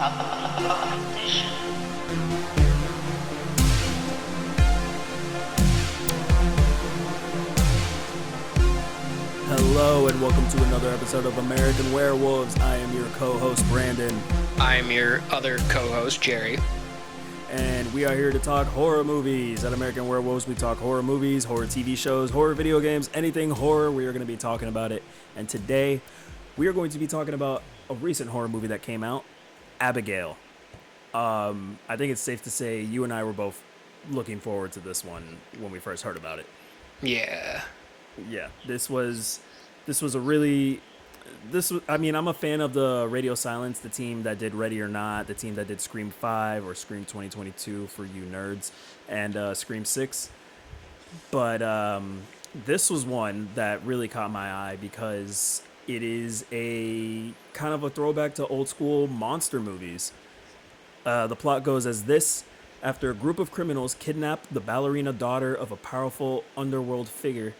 Hello and welcome to another episode of American Werewolves. I am your co-host Brandon. I am your other co-host Jerry. And we are here to talk horror movies. At American Werewolves, we talk horror movies, horror TV shows, horror video games, anything horror, we are going to be talking about it. And today, we are going to be talking about a recent horror movie that came out, Abigail. I think it's safe to say you and I were both looking forward to this one when we first heard about it. Yeah. Yeah, I'm a fan of the Radio Silence, the team that did Ready or Not, the team that did Scream 5 or Scream 2022 for you nerds, and Scream 6. But this was one that really caught my eye because it is a kind of a throwback to old school monster movies. The plot goes as this. After a group of criminals kidnap the ballerina daughter of a powerful underworld figure,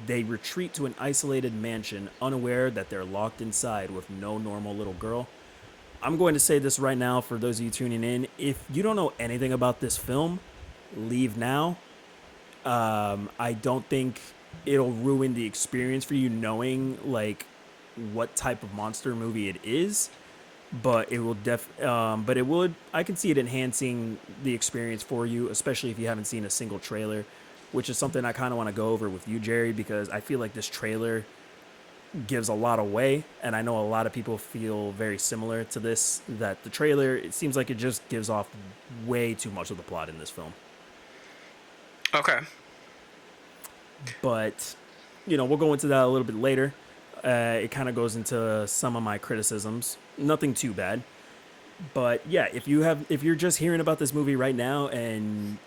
they retreat to an isolated mansion, unaware that they're locked inside with no normal little girl. I'm going to say this right now for those of you tuning in. If you don't know anything about this film, leave now. I don't think it'll ruin the experience for you knowing like what type of monster movie it is, but it will I can see it enhancing the experience for you, especially if you haven't seen a single trailer, which is something I kind of want to go over with you, Jerry, because I feel like this trailer gives a lot away, and I know a lot of people feel very similar to this, that the trailer, it seems like it just gives off way too much of the plot in this film. Okay. But, we'll go into that a little bit later. It kind of goes into some of my criticisms. Nothing too bad. But yeah, if you're just hearing about this movie right now and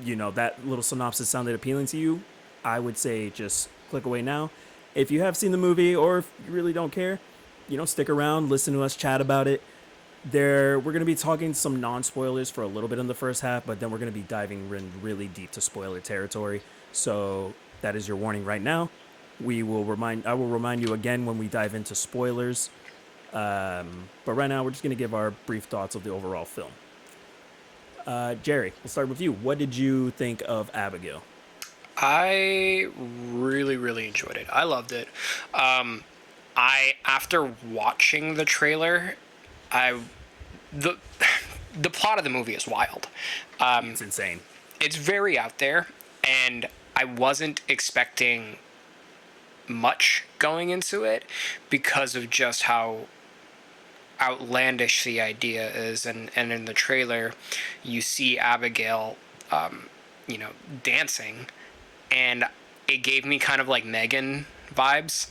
that little synopsis sounded appealing to you, I would say just click away now. If you have seen the movie or if you really don't care, stick around, listen to us chat about it. We're going to be talking some non-spoilers for a little bit in the first half, but then we're going to be diving really deep to spoiler territory. So that is your warning right now. I will remind you again when we dive into spoilers. But right now we're just going to give our brief thoughts of the overall film. Jerry, we'll start with you. What did you think of Abigail? I really enjoyed it. I loved it. After watching the trailer, the plot of the movie is wild. It's insane. It's very out there, and I wasn't expecting much going into it because of just how outlandish the idea is, and in the trailer you see Abigail dancing, and it gave me kind of like Megan vibes,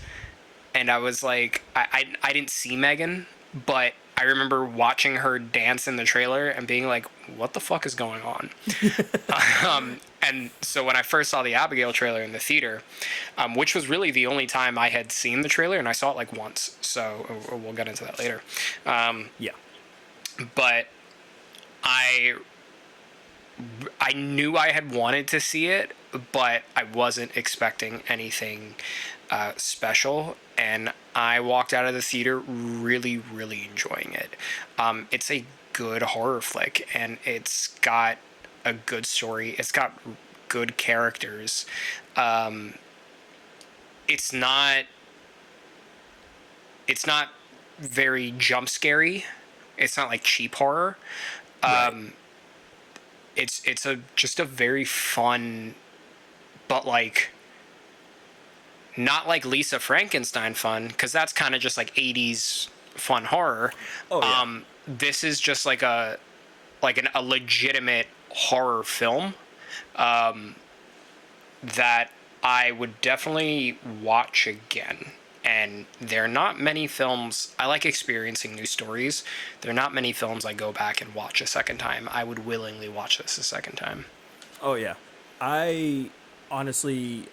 and I was like, I didn't see Megan, but I remember watching her dance in the trailer and being like, what the fuck is going on? And so when I first saw the Abigail trailer in the theater, which was really the only time I had seen the trailer, and I saw it like once, so we'll get into that later. Yeah. But I knew I had wanted to see it, but I wasn't expecting anything special, and I walked out of the theater really enjoying it. It's a good horror flick, and it's got a good story. It's got good characters. It's not very jump scary. It's not like cheap horror. Right. It's just a very fun, but like not like Lisa Frankenstein fun, because that's kind of just like 80s fun horror. Oh, yeah. This is just like a legitimate horror film that I would definitely watch again. And there are not many films, I like experiencing new stories. There are not many films I go back and watch a second time. I would willingly watch this a second time. Oh, yeah. I honestly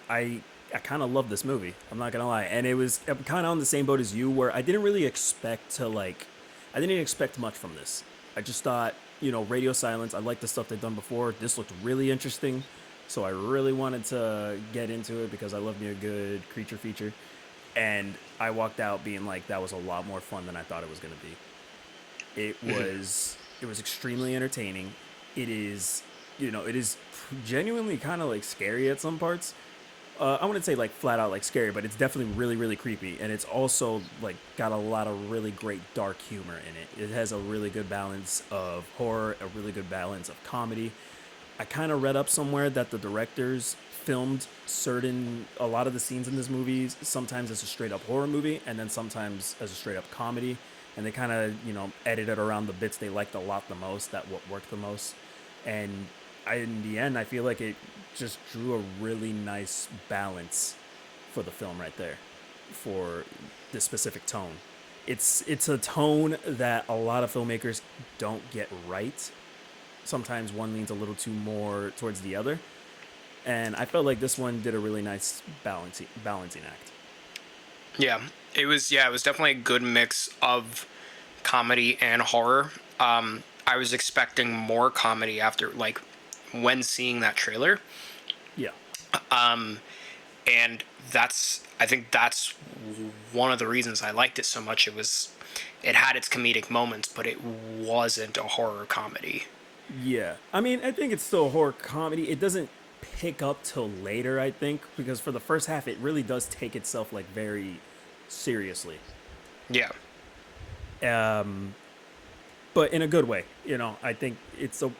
kind of love this movie. I'm not going to lie. And I'm kind of on the same boat as you, where I didn't really expect much from this. I just thought, Radio Silence, I like the stuff they've done before. This looked really interesting. So I really wanted to get into it because I love me a good creature feature. And I walked out being like, that was a lot more fun than I thought it was going to be. It was extremely entertaining. It is, it is genuinely kind of like scary at some parts. I wouldn't say like flat out like scary, but it's definitely really really creepy, and it's also like got a lot of really great dark humor in it. It has a really good balance of horror, a really good balance of comedy. I kind of read up somewhere that the directors filmed a lot of the scenes in this movie sometimes as a straight up horror movie and then sometimes as a straight up comedy, and they kind of edited around the bits they liked a lot the most, that what worked the most. And in the end, I feel like it just drew a really nice balance for the film right there, for this specific tone. It's a tone that a lot of filmmakers don't get right. Sometimes one leans a little too more towards the other, and I felt like this one did a really nice balancing act. Yeah, it was. Yeah, it was definitely a good mix of comedy and horror. I was expecting more comedy after, like, when seeing that trailer, Yeah, and I think that's one of the reasons I liked it so much. It had its comedic moments, but it wasn't a horror comedy. yeah. I mean, I think it's still a horror comedy. It doesn't pick up till later, I think, because for the first half, it really does take itself like very seriously. Yeah, But in a good way. I think it's a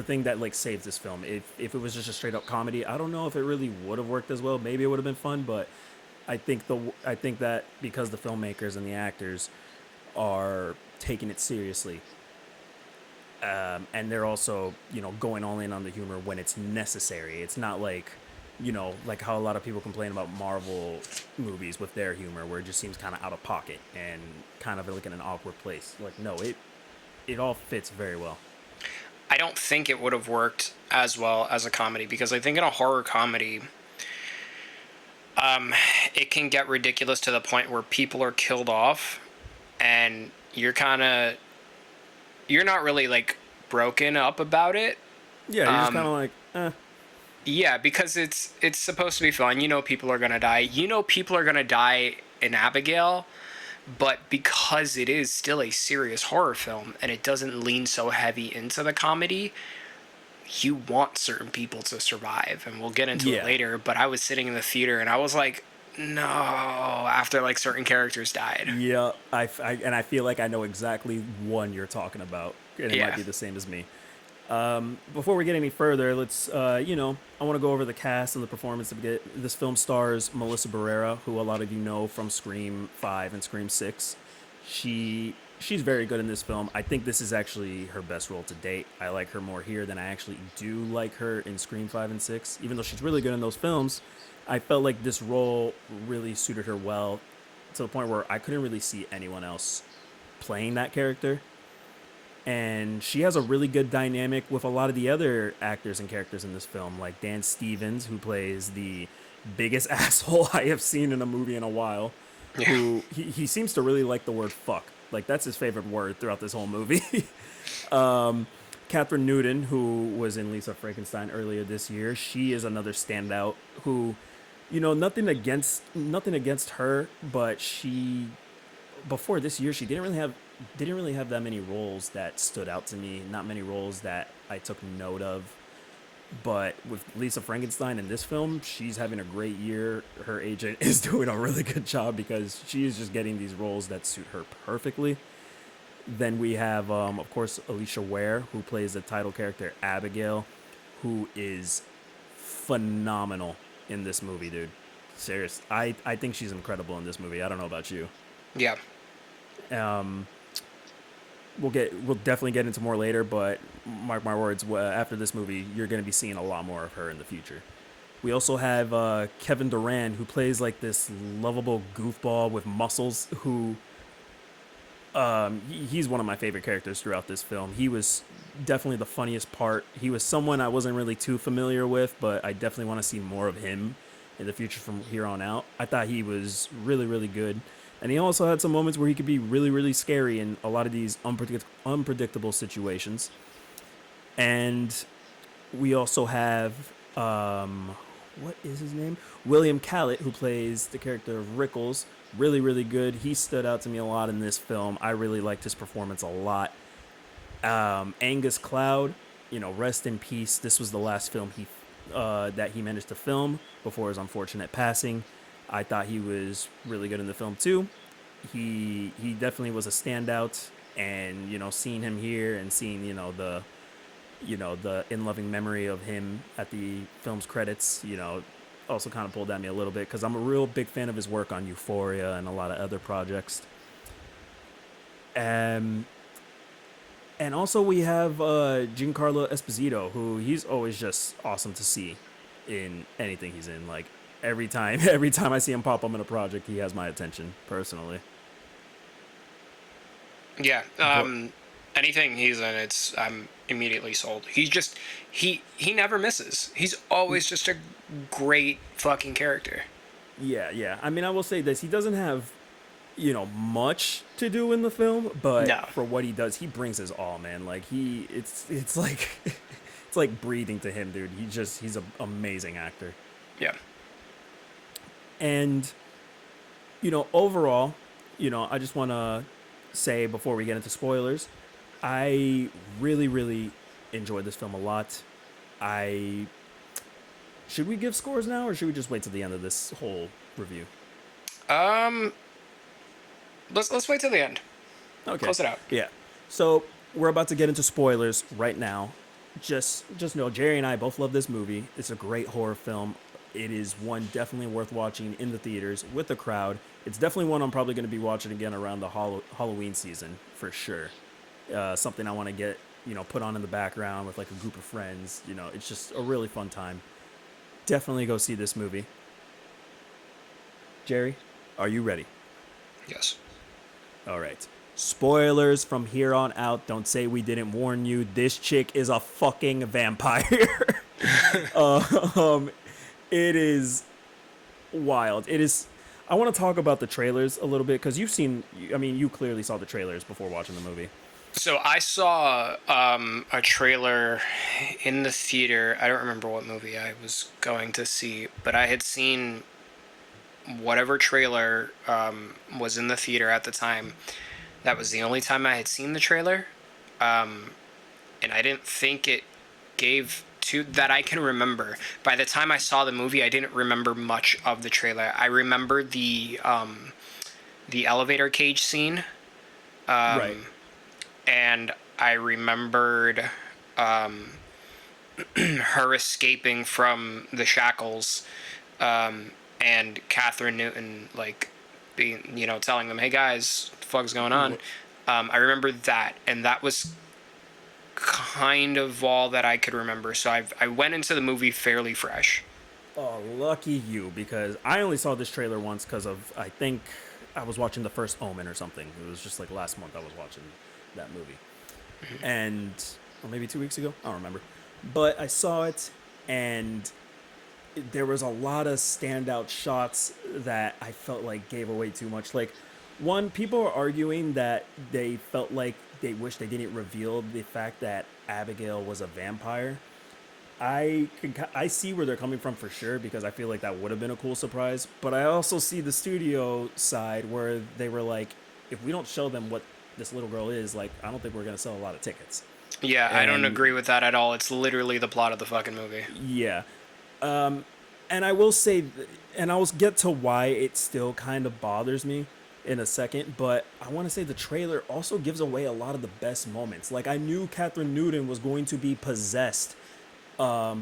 thing that like saves this film. If it was just a straight up comedy, I don't know if it really would have worked as well. Maybe it would have been fun, but I think that because the filmmakers and the actors are taking it seriously, and they're also going all in on the humor when it's necessary. It's not like how a lot of people complain about Marvel movies with their humor, where it just seems kind of out of pocket and kind of like in an awkward place. Like, no, it all fits very well. I don't think it would have worked as well as a comedy, because I think in a horror comedy, it can get ridiculous to the point where people are killed off, and you're not really like broken up about it. Yeah, you're just kind of like, Yeah, because it's supposed to be fun. People are gonna die. People are gonna die in Abigail, but because it is still a serious horror film and it doesn't lean so heavy into the comedy, you want certain people to survive, and we'll get into it yeah, later. But I was sitting in the theater and I was like, no, after like certain characters died. yeah. And I feel like I know exactly one you're talking about, and it might Yeah. be the same as me. Before we get any further, I want to go over the cast and the performance of it. This film stars Melissa Barrera, who a lot of you know from Scream 5 and Scream 6. She's very good in this film. I think this is actually her best role to date. I like her more here than I actually do like her in Scream 5 and 6. Even though she's really good in those films, I felt like this role really suited her well, to the point where I couldn't really see anyone else playing that character. And she has a really good dynamic with a lot of the other actors and characters in this film, like Dan Stevens, who plays the biggest asshole I have seen in a movie in a while. Yeah. Who he seems to really like the word fuck. Like, that's his favorite word throughout this whole movie. Catherine Newton, who was in Lisa Frankenstein earlier this year, she is another standout who, nothing against her, but she, before this year, she didn't really have that many roles that stood out to me. Not many roles that I took note of. But with Lisa Frankenstein in this film, she's having a great year. Her agent is doing a really good job because she is just getting these roles that suit her perfectly. Then we have, of course, Alicia Ware, who plays the title character Abigail, who is phenomenal in this movie, dude. Serious. I think she's incredible in this movie. I don't know about you. Yeah. We'll definitely get into more later, but mark my words, after this movie, you're going to be seeing a lot more of her in the future. We also have Kevin Durant, who plays like this lovable goofball with muscles. Who he's one of my favorite characters throughout this film. He was definitely the funniest part. He was someone I wasn't really too familiar with, but I definitely want to see more of him in the future from here on out. I thought he was really, really good. And he also had some moments where he could be really, really scary in a lot of these unpredictable situations. And we also have, what is his name? William Callett, who plays the character of Rickles, Really, really good. He stood out to me a lot in this film. I really liked his performance a lot. Angus Cloud, rest in peace. This was the last film that he managed to film before his unfortunate passing. I thought he was really good in the film too. He definitely was a standout, and seeing him here and seeing the in loving memory of him at the film's credits, also kind of pulled at me a little bit because I'm a real big fan of his work on Euphoria and a lot of other projects. Um, and also we have Giancarlo Esposito, who he's always just awesome to see in anything he's in. Like every time, every time I see him pop up in a project, he has my attention personally. Yeah. But Anything he's in, it's I'm immediately sold. He never misses. He's always just a great fucking character. yeah, yeah. I mean, I will say this: he doesn't have much to do in the film, but No. for what he does, he brings his all, man. Like it's like it's like breathing to him, dude. He's an amazing actor. Yeah. And overall, I just want to say before we get into spoilers, I really, really enjoyed this film a lot. I Should we give scores now, or should we just wait till the end of this whole review? Um. Let's wait till the end. Okay. Close it out. Yeah. So we're about to get into spoilers right now. Just know Jerry and I both love this movie. It's a great horror film. It is one definitely worth watching in the theaters with the crowd. It's definitely one I'm probably going to be watching again around the Halloween season for sure. Something I want to get put on in the background with like a group of friends. It's just a really fun time. Definitely go see this movie. Jerry, are you ready? Yes. All right. Spoilers from here on out. Don't say we didn't warn you. This chick is a fucking vampire. um, it is wild. It is. I want to talk about the trailers a little bit because you've seen. I mean, you clearly saw the trailers before watching the movie. So I saw a trailer in the theater. I don't remember what movie I was going to see, but I had seen whatever trailer was in the theater at the time. That was the only time I had seen the trailer, and I didn't think it gave to that I can remember. By the time I saw the movie, I didn't remember much of the trailer. I remember the elevator cage scene, Right. and I remembered her escaping from the shackles, and Catherine Newton like being telling them, "Hey guys, what the fuck's going on?" I remember that, and that was kind of all that I could remember. So I went into the movie fairly fresh. Oh, lucky you, because I only saw this trailer once because of I think I was watching the first Omen or something. It was just like last month I was watching that movie, and or maybe 2 weeks ago. I don't remember, but I saw it, and there was a lot of standout shots that I felt like gave away too much. Like, one, people are arguing that they felt like they wish they didn't reveal the fact that Abigail was a vampire. I see where they're coming from for sure because I feel like that would have been a cool surprise. But I also see the studio side where they were like, if we don't show them what this little girl is, like, I don't think we're gonna sell a lot of tickets. Yeah, I don't And agree with that at all. It's literally the plot of the fucking movie. yeah, and I will say, and I'll get to why it still kind of bothers me in a second, but I want to say the trailer also gives away a lot of the best moments. Like, I knew Catherine Newton was going to be possessed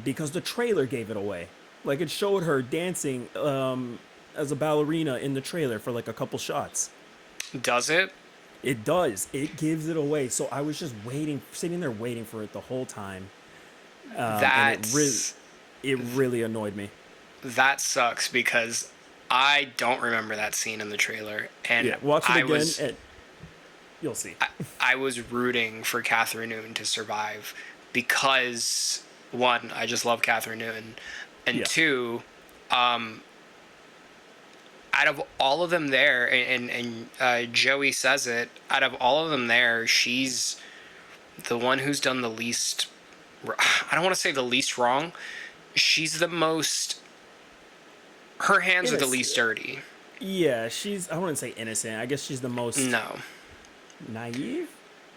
because the trailer gave it away. Like, it showed her dancing as a ballerina in the trailer for like a couple shots. Does it? It does. It gives it away. So I was just waiting, sitting there waiting for it the whole time, and That's it really annoyed me. that sucks because I don't remember that scene in the trailer, and Yeah, watch it I again, was and you'll see. I was rooting for Catherine Newton to survive because one, I just love Catherine Newton, and Yeah. two, out of all of them there, and Joey says it, out of all of them there, she's the one who's done the least. I don't want to say the least wrong. She's the most. Her hands are the Innocent. least dirty. Yeah, I wouldn't say innocent. I guess she's the most No, naive. Is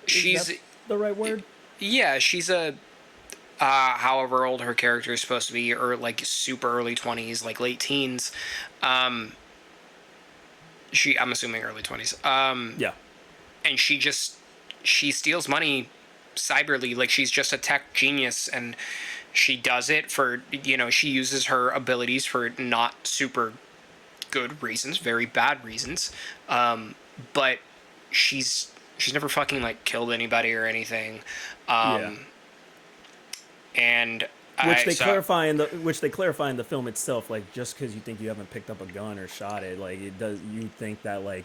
that she's the right word? yeah, she's a however old her character is supposed to be, or like super early 20s, like late teens. Um, I'm assuming early 20s. Yeah. And she steals money cyberly, like she's just a tech genius, and she does it for, she uses her abilities for not super good reasons, very bad reasons. But she's never fucking like killed anybody or anything. Yeah. um and Which I they so clarify in the film itself. Like, just because you think you haven't picked up a gun or shot it, like it does, you think that, like,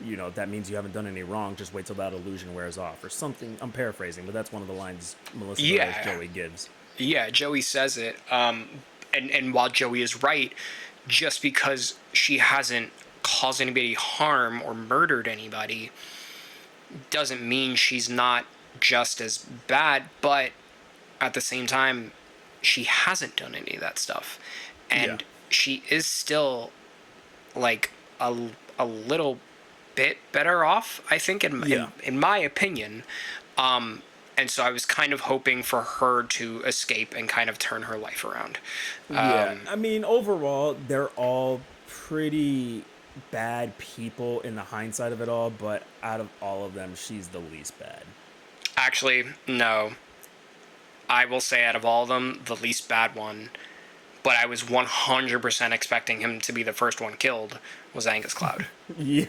that means you haven't done any wrong. Just wait till that illusion wears off or something. I'm paraphrasing, but that's one of the lines Melissa Benoist yeah, Joey gives. yeah, Joey says it. And while Joey is right, just because she hasn't caused anybody harm or murdered anybody doesn't mean she's not just as bad. But at the same time, she hasn't done any of that stuff, Yeah. and she is still like a little bit better off, I think, Yeah. in my opinion. And so I was kind of hoping for her to escape and kind of turn her life around. Yeah. I mean, overall, they're all pretty bad people in the hindsight of it all, but out of all of them, she's the least bad. Actually, no. I will say out of all of them, the least bad one, but I was 100% expecting him to be the first one killed, was Angus Cloud. Yeah.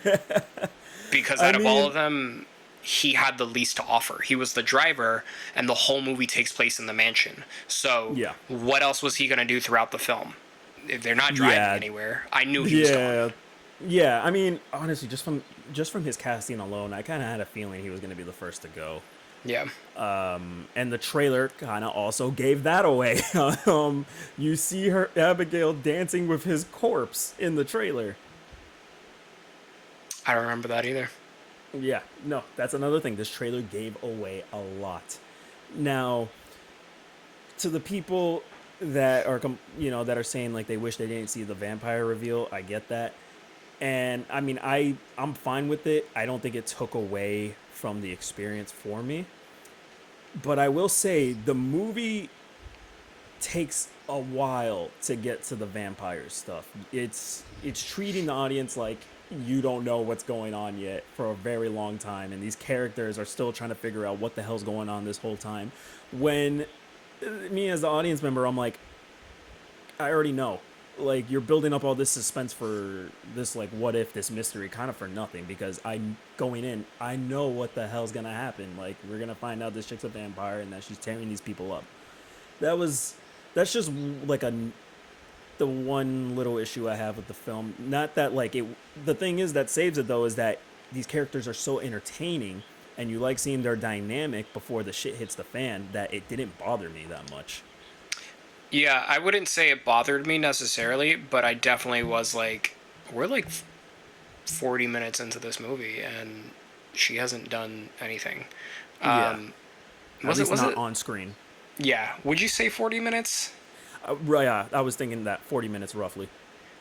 Because I out of all of mean, them, he had the least to offer. He was the driver, and the whole movie takes place in the mansion. So, yeah. what else was he going to do throughout the film? If they're not driving Yeah. anywhere, I knew he was gone. Yeah. Yeah, I mean, honestly, just from his casting alone, I kind of had a feeling he was going to be the first to go. Yeah. And the trailer kind of also gave that away. You see her Abigail dancing with his corpse in the trailer. I don't remember that either. Yeah, no, that's another thing. This trailer gave away a lot. Now, to the people that are that are saying like they wish they didn't see the vampire reveal, I get that. And I mean, I'm fine with it. I don't think it took away from the experience for me. But I will say the movie takes a while to get to the vampire stuff. It's treating the audience like you don't know what's going on yet for a very long time, and these characters are still trying to figure out what the hell's going on this whole time. When me as the audience member, I'm like, I already know. Like, you're building up all this suspense for this, like, what if, this mystery, kind of for nothing, because going in, I know what the hell's gonna happen. Like, we're gonna find out this chick's a vampire and that she's tearing these people up. That was that's just like the one little issue I have with the film. Not that like it. The thing is that saves it though is that these characters are so entertaining, and you like seeing their dynamic before the shit hits the fan, that it didn't bother me that much. Yeah, I wouldn't say it bothered me necessarily, but I definitely was like, we're like 40 minutes into this movie and she hasn't done anything. Yeah, Um, at was it? least Was not it? on screen. Yeah. Would you say 40 minutes? Right, yeah, I was thinking that 40 minutes roughly.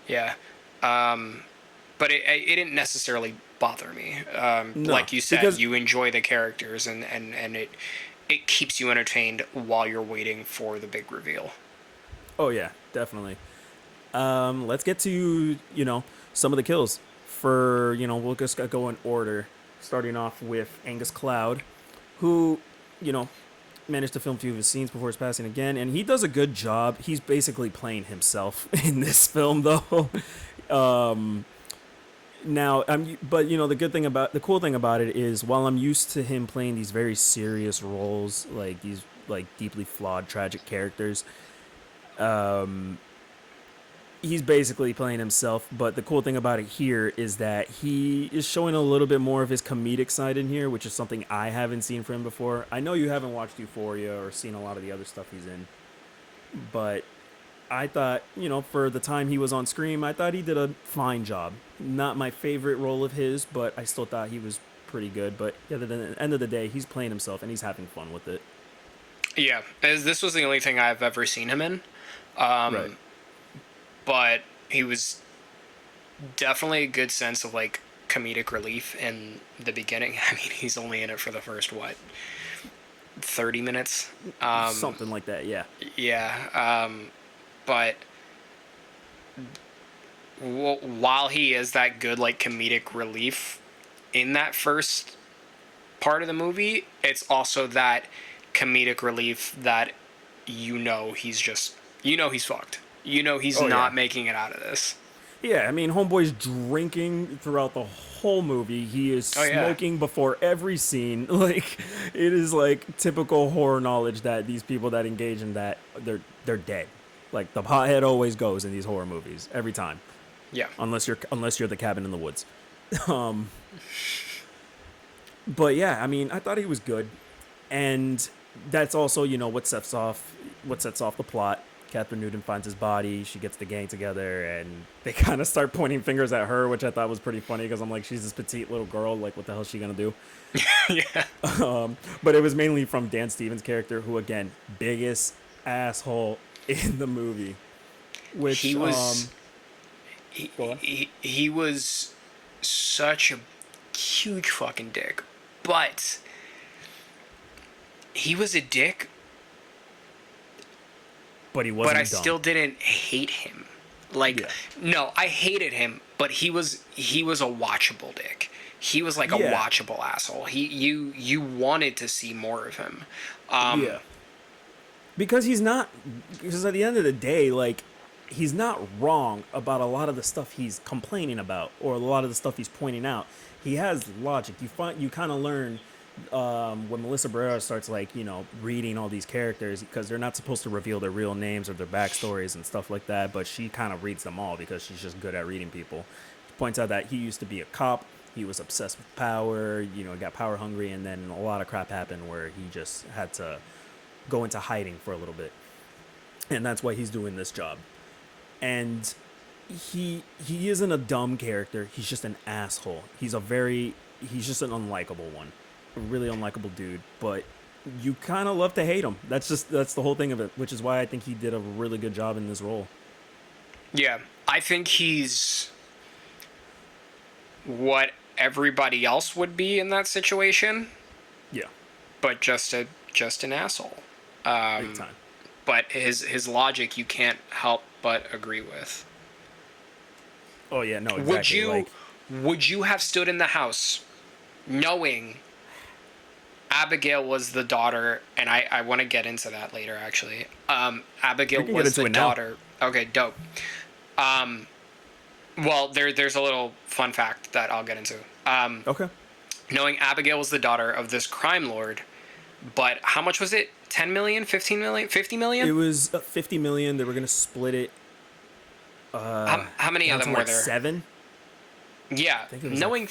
Yeah. But it didn't necessarily bother me. No, Like you said, because you enjoy the characters, and it keeps you entertained while you're waiting for the big reveal. oh yeah, definitely. Let's get to some of the kills. For we'll just go in order, starting off with Angus Cloud, who you know managed to film a few of his scenes before his passing again, and he does a good job. He's basically playing himself in this film, though. Now, but the cool thing about it is, while I'm used to him playing these very serious roles, like these like deeply flawed, tragic characters, he's basically playing himself. But the cool thing about it here is that he is showing a little bit more of his comedic side in here, which is something I haven't seen from him before. I know you haven't watched Euphoria or seen a lot of the other stuff he's in, but I thought, for the time he was on Scream, I thought he did a fine job. Not my favorite role of his, but I still thought he was pretty good. But at the end of the day, he's playing himself and he's having fun with it. Yeah, as this was the only thing I've ever seen him in. Right. But he was definitely a good sense of like comedic relief in the beginning. I mean, he's only in it for the first what, 30 minutes. Something like that. Yeah. Yeah, but while he is that good like comedic relief in that first part of the movie, it's also that comedic relief that he's just he's fucked. He's Oh yeah. not making it out of this. Yeah, I mean, Homeboy's drinking throughout the whole movie. He is Oh yeah. smoking before every scene. Like, it is like typical horror knowledge that these people that engage in that they're dead. Like the pothead always goes in these horror movies every time, Yeah. unless you're the cabin in the woods. But yeah, I mean, I thought he was good, and that's also what sets off the plot. Catherine Newton finds his body. She gets the gang together, and they kind of start pointing fingers at her, which I thought was pretty funny because I'm like, she's this petite little girl. Like, what the hell is she gonna do? Yeah. But it was mainly from Dan Stevens' character, who again, biggest asshole in the movie. He Which was go on. he was such a huge fucking dick. But he was a dick, But he but I wasn't dumb. still didn't hate him. Like, Yeah. no, I hated him, but he was a watchable dick. He was like a Yeah. watchable asshole. You wanted to see more of him. Yeah. Because because at the end of the day, like, he's not wrong about a lot of the stuff he's complaining about or a lot of the stuff he's pointing out. He has logic. You kind of learn when Melissa Barrera starts, like, reading all these characters, because they're not supposed to reveal their real names or their backstories and stuff like that, but she kind of reads them all because she's just good at reading people. She points out that he used to be a cop. He was obsessed with power, got power hungry, and then a lot of crap happened where he just had to go into hiding for a little bit. And that's why he's doing this job. And he isn't a dumb character. He's just an asshole. He's just an unlikable one. A really unlikable dude, but you kind of love to hate him. That's the whole thing of it, which is why I think he did a really good job in this role. Yeah, I think he's what everybody else would be in that situation, Yeah, but just an asshole. big time. But his logic you can't help but agree with. Oh yeah, no, Would exactly. you Like, would you have stood in the house knowing Abigail was the daughter, and I want to get into that later actually. Abigail we can get was into the it now. daughter. Okay, dope. Well, there's a little fun fact that I'll get into. Okay. Knowing Abigail was the daughter of this crime lord, but how much was it? 10 million, 15 million, 50 million? It was 50 million. They were gonna split it. How many Down of to them were like there? 7. Yeah, think it was knowing.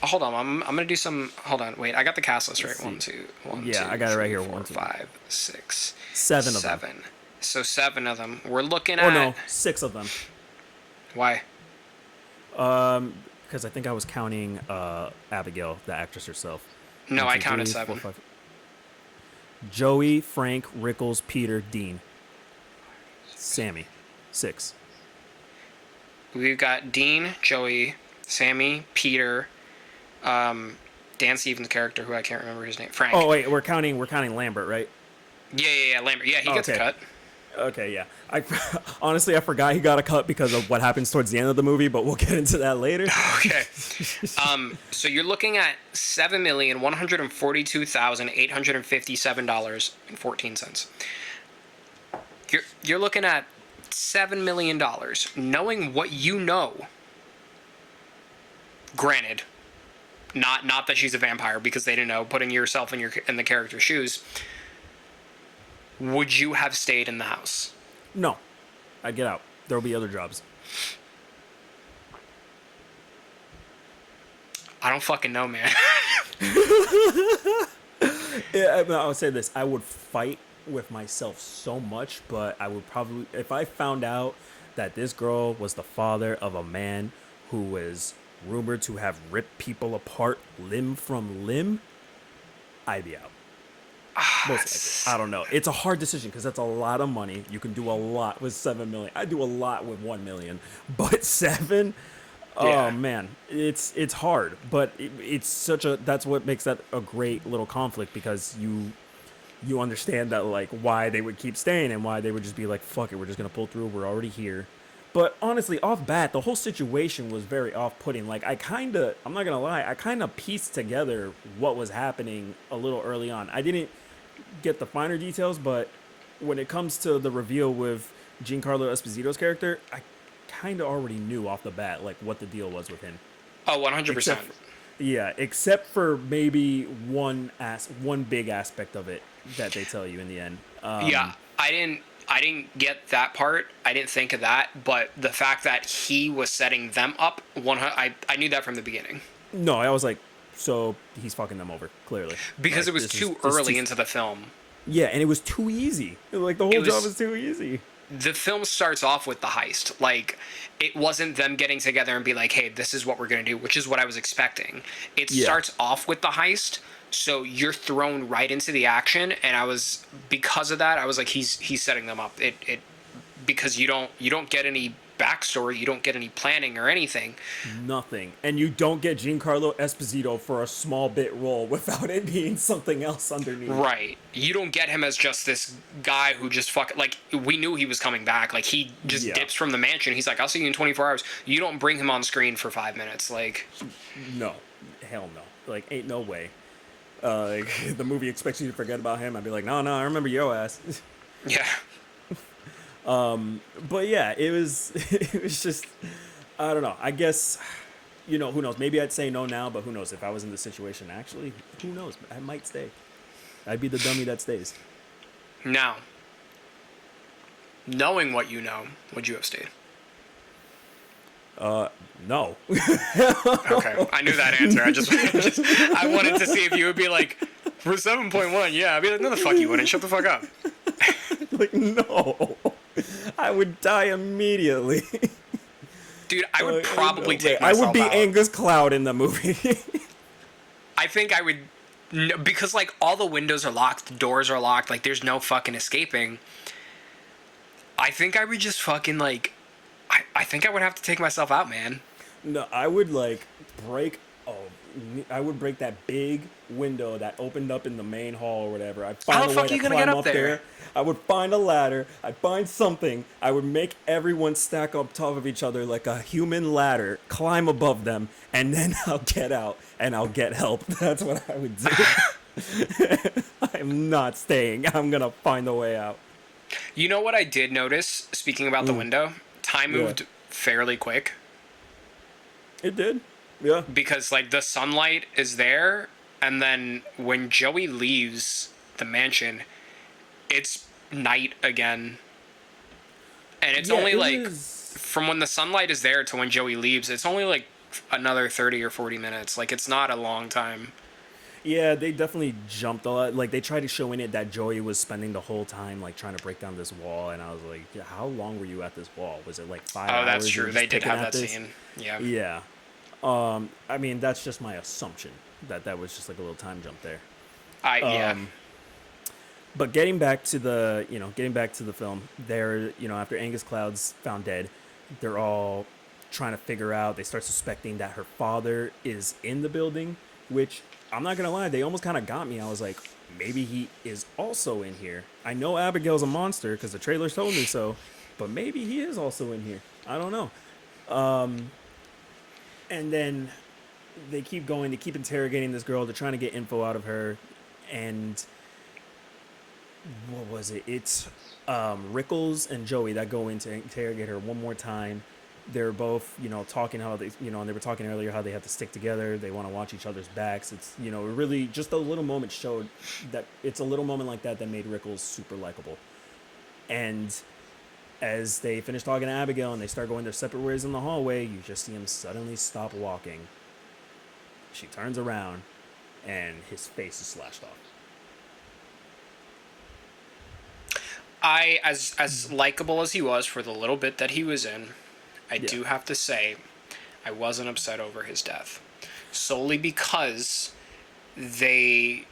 Hold on, I'm gonna do some. Hold on, wait. I got the cast list right. Let's see. One, two, one, Yeah, two, I got it right three, here. four, 1, 2. 5, 6, 7 of them. 7. So 7 of them. We're looking Oh at. no, 6 of them. Why? Because I think I was counting Abigail, the actress herself. No, 1, I 2, counted 3, 7. 4, 5. Joey, Frank, Rickles, Peter, Dean, Sammy, 6. We've got Dean, Joey, Sammy, Peter, Dan Stevens' character, who I can't remember his name. Frank. Oh wait, we're counting Lambert, right? Yeah. Lambert. Yeah, he gets a Okay. cut. Okay, yeah. I honestly I forgot he got a cut because of what happens towards the end of the movie, but we'll get into that later. Okay. So you're looking at $7,142,857.14. You're looking at $7 million, knowing what you know. Granted, not that she's a vampire because they didn't know. Putting yourself in the character's shoes, would you have stayed in the house? No, I'd get out. There'll be other jobs. I don't fucking know, man. Yeah, I would say this: I would fight with myself so much, but I would probably, if I found out that this girl was the father of a man who was rumored to have ripped people apart limb from limb, I'd be out. Most likely. I don't know. It's a hard decision because that's a lot of money. You can do a lot with 7 million. I do a lot with 1 million, but 7. Oh Yeah. man, it's hard, but it's such a that's what makes that a great little conflict because you understand that like why they would keep staying and why they would just be like fuck it, we're just gonna pull through, we're already here. But honestly, off bat, the whole situation was very off-putting. Like I'm not gonna lie, I kind of pieced together what was happening a little early on. I didn't get the finer details, but when it comes to the reveal with Giancarlo Esposito's character, I kind of already knew off the bat like what the deal was with him. Oh, Except 100%. for, yeah, except for maybe one big aspect of it that they tell you in the end. Yeah, I didn't get that part. I didn't think of that, but the fact that he was setting them up, I knew that from the beginning No, I was like, so he's fucking them over clearly. because Like it was too this is early into the film. yeah, and it was too easy. Like the It whole job was was too easy. the film starts off with the heist. Like, it wasn't them getting together and be like, hey, this is what we're going to do, which is what I was expecting. It Yeah, starts off with the heist, so you're thrown right into the action, and because of that, I was like, he's setting them up. It because you don't get any backstory, you don't get any planning or anything. nothing. And you don't get Giancarlo Esposito for a small bit role without it being something else underneath. Right. You don't get him as just this guy who just like, we knew he was coming back. Like, he just Yeah. dips from the mansion. He's like, I'll see you in 24 hours. You don't bring him on screen for 5 minutes. Like, No. Hell no. Like, ain't no way. Like, the movie expects you to forget about him. I'd be like, no, no, I remember your ass. yeah. But yeah, it was it was just I don't know. I guess who knows? Maybe I'd say no now, but who knows if I was in the situation actually? Who knows? I might stay. I'd be the dummy that stays. Now, knowing what you know, would you have stayed? No. Okay. I knew that answer. I wanted to see if you would be like, for 7.1, yeah. I'd be like, no, the fuck you wouldn't. Shut the fuck up. Like no. I would die immediately. Dude, I would probably No way. take I would myself be out. Angus Cloud in the movie. I think I would, because like all the windows are locked, the doors are locked, like there's no fucking escaping. I think I would just fucking like, I think I would have to take myself out, man. No, I would like break. Oh, I would break that big window that opened up in the main hall or whatever. I'd How find the a way fuck are to you gonna climb get up up there? there. I would find a ladder. I'd find something. I would make everyone stack up top of each other like a human ladder, climb above them, and then I'll get out and I'll get help. That's what I would do. I'm not staying. I'm gonna find a way out. You know what I did notice, speaking about the window? Time Yeah. moved fairly quick. It did. Yeah. Because like the sunlight is there, and then when Joey leaves the mansion, it's night again, and it's Yeah, only it like was. from when the sunlight is there to when Joey leaves, it's only like another 30 or 40 minutes. Like, it's not a long time. Yeah, they definitely jumped a lot. Like they tried to show in it that Joey was spending the whole time like trying to break down this wall, and I was like, yeah, how long were you at this wall? Was it like 5 hours? Oh, that's you were true. just They did picking have at that this? scene. Yeah. Yeah. I mean, that's just my assumption that was just like a little time jump there. Yeah. But getting back to the film, they're after Angus Cloud's found dead, they're all trying to figure out. They start suspecting that her father is in the building, which I'm not gonna lie, they almost kind of got me. I was like, maybe he is also in here. I know Abigail's a monster because the trailers told me so, but maybe he is also in here. I don't know. And then they keep going. They keep interrogating this girl. They're trying to get info out of her, and what was it? It's Rickles and Joey that go in to interrogate her one more time. They're both, talking how they, and they were talking earlier how they have to stick together. They want to watch each other's backs. It's, really just a little moment showed that it's a little moment like that that made Rickles super likable. And as they finish talking to Abigail and they start going their separate ways in the hallway, you just see him suddenly stop walking. She turns around and his face is slashed off. As likable as he was for the little bit that he was in, I Yeah. do have to say, I wasn't upset over his death. Solely because they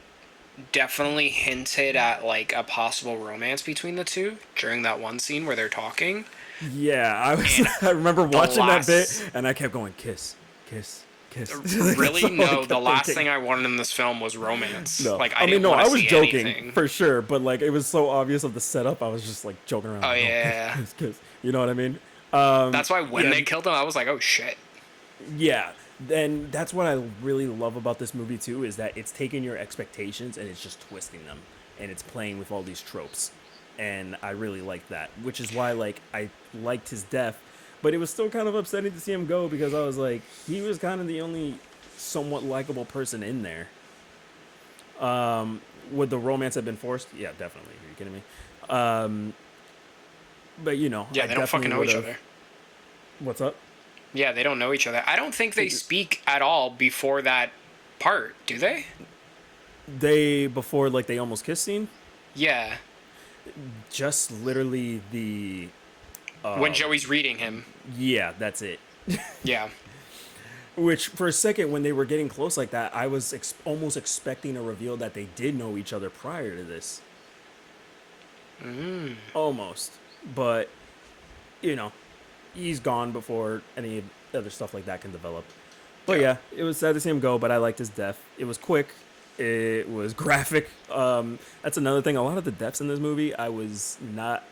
definitely hinted at like a possible romance between the two during that one scene where they're talking. Yeah, I was. And I remember the watching that bit, last and I kept going, kiss, kiss, kiss. Like, that's really all I no, the kept last thinking. thing I wanted in this film was romance. No, Like I I mean, didn't no, want I to was see joking anything. for sure, but like it was so obvious of the setup. I was just like joking around, Oh like, oh, kiss, yeah. kiss, kiss. You know what I mean? That's why when Yeah, they killed him, I was like, oh shit. yeah. And that's what I really love about this movie too, is that it's taking your expectations and it's just twisting them, and it's playing with all these tropes, and I really like that. Which is why like I liked his death, but it was still kind of upsetting to see him go because I was like, he was kind of the only somewhat likable person in there. Would the romance have been forced? Yeah, definitely. Are you kidding me? But you know, Yeah, I they don't fucking definitely know would each have. other. What's up? Yeah, they don't know each other. I don't think they speak at all before that part, do they? They before like they almost kissed scene. Yeah. Just literally the When Joey's reading him. yeah, that's it. Yeah. Which for a second when they were getting close like that, I was almost expecting a reveal that they did know each other prior to this. Almost, but you know, he's gone before any other stuff like that can develop. But Yeah. yeah, it was sad to see him go, but I liked his death. It was quick. It was graphic. That's another thing. A lot of the deaths in this movie, I was not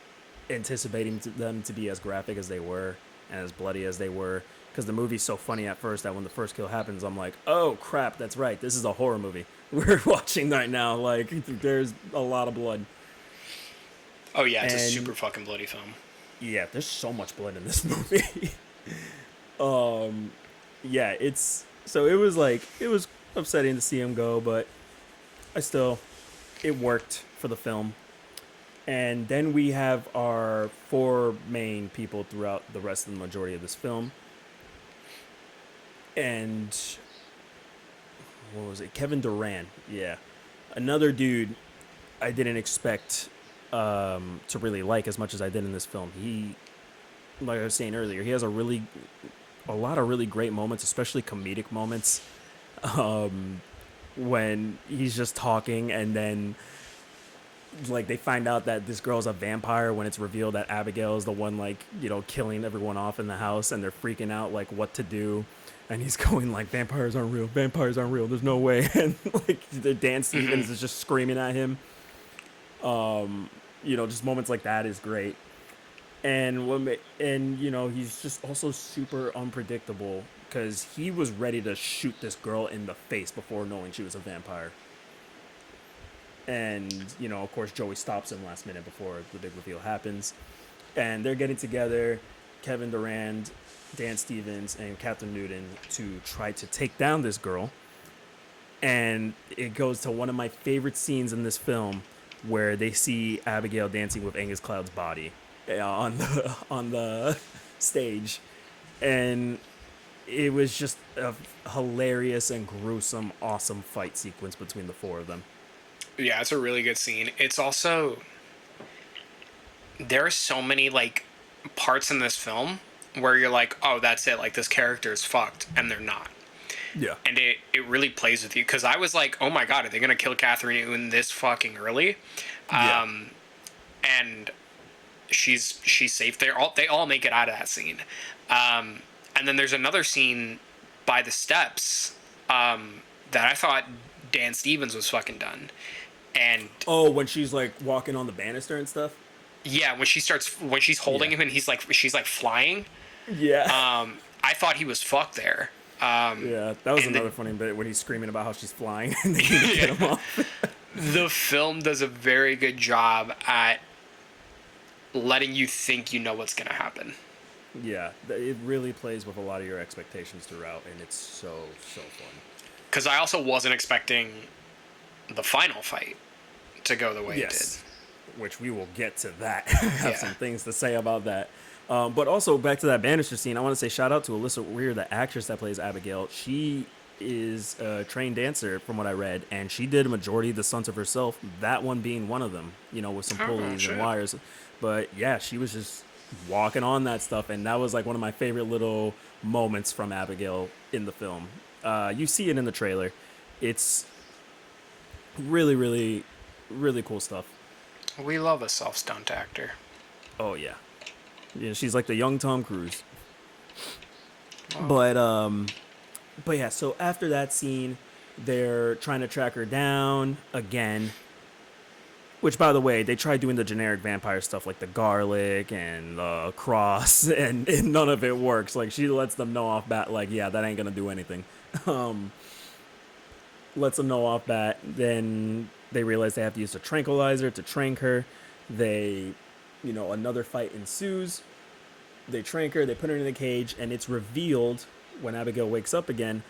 anticipating them to be as graphic as they were and as bloody as they were. Because the movie's so funny at first that when the first kill happens, I'm like, oh crap, that's right. This is a horror movie we're watching right now. Like, there's a lot of blood. Oh yeah, it's a And super fucking bloody film. yeah, there's so much blood in this movie. Yeah, it's so it was like it was upsetting to see him go, but I still it worked for the film. And then we have our four main people throughout the rest of the majority of this film. And what was it? Kevin Durant. Yeah. Another dude I didn't expect to really like as much as I did in this film. He, like I was saying earlier, he has a lot of really great moments, especially comedic moments, when he's just talking and then like they find out that this girl's a vampire when it's revealed that Abigail is the one like, you know, killing everyone off in the house, and they're freaking out like what to do. And he's going like, vampires aren't real, there's no way. And like the Dan Stevens is just screaming at him. You know, just moments like that is great. And you know, he's just also super unpredictable because he was ready to shoot this girl in the face before knowing she was a vampire. And you know, of course, Joey stops him last minute before the big reveal happens. And they're getting together, Kevin Durant, Dan Stevens, and Catherine Newton to try to take down this girl. And it goes to one of my favorite scenes in this film, where they see Abigail dancing with Angus Cloud's body on the stage, and it was just a hilarious and gruesome, awesome fight sequence between the four of them. Yeah, it's a really good scene. It's also there are so many like parts in this film where you're like, oh, that's it. Like this character is fucked, and they're not. Yeah, And it really plays with you because I was like, oh my god, are they gonna kill Catherine Newton this fucking early? yeah. And she's safe. They all make it out of that scene. And then there's another scene by the steps that I thought Dan Stevens was fucking done. And Oh, when she's like walking on the banister and stuff. yeah, when she's holding Yeah, him and she's like flying. yeah, I thought he was fucked there. yeah. That was And another funny bit when he's screaming about how she's flying and they need to get him off. the film does a very good job at letting you think you know what's gonna happen. Yeah, it really plays with a lot of your expectations throughout, and it's so fun. Because I also wasn't expecting the final fight to go the way it did. Yes, which we will get to that. I have Yeah. some things to say about that. But also back to that banister scene, I want to say shout out to Alyssa Weir, the actress that plays Abigail. She is a trained dancer from what I read, and she did a majority of the stunts of herself. That one being one of them, you know, with some Oh, pulleys shit. and wires. But yeah, she was just walking on that stuff, and that was like one of my favorite little moments from Abigail in the film. You see it in the trailer. It's really, really cool stuff. We love a self stunt actor. Oh yeah, Yeah, she's like the young Tom Cruise. Wow. But but yeah, so after that scene, they're trying to track her down again. Which, by the way, they tried doing the generic vampire stuff like the garlic and the cross, and none of it works. Like, she lets them know off bat, like, yeah, that ain't gonna do anything. Um, lets them know off bat. Then they realize they have to use a tranquilizer to trank her. They, another fight ensues. They trank her, they put her in the cage, and it's revealed when Abigail wakes up again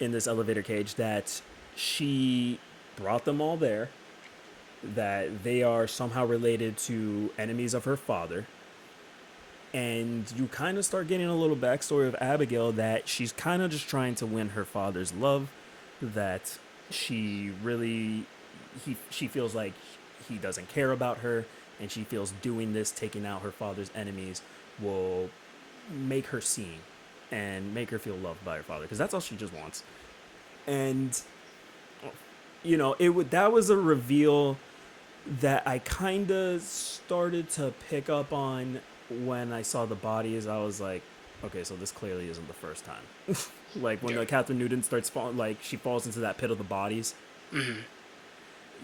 in this elevator cage that she brought them all there, that they are somehow related to enemies of her father. And you kind of start getting a little backstory of Abigail, that she's kind of just trying to win her father's love, that she really, she feels like he doesn't care about her, and she feels doing this, taking out her father's enemies, will make her seen and make her feel loved by her father, because that's all she just wants. And it would that was a reveal that I kind of started to pick up on when I saw the bodies. I was like, okay, so this clearly isn't the first time. Like when Yeah. the Catherine Newton starts falling, like she falls into that pit of the bodies.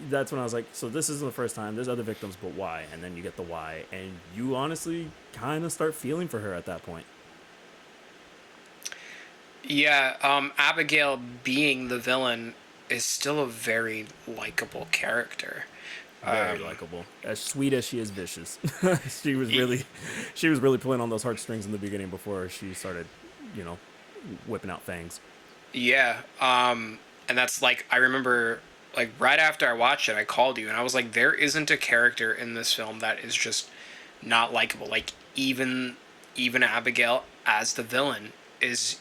That's when I was like, so this isn't the first time. There's other victims, but why? And then you get the why, and you honestly kind of start feeling for her at that point. Yeah, Abigail being the villain is still a very likable character. Very Um, likable, as sweet as she is vicious. she was y- really, she was really pulling on those heartstrings in the beginning before she started, you know, whipping out fangs. yeah, and that's like I remember like right after I watched it, I called you and I was like, there isn't a character in this film that is just not likable. Like even Abigail as the villain is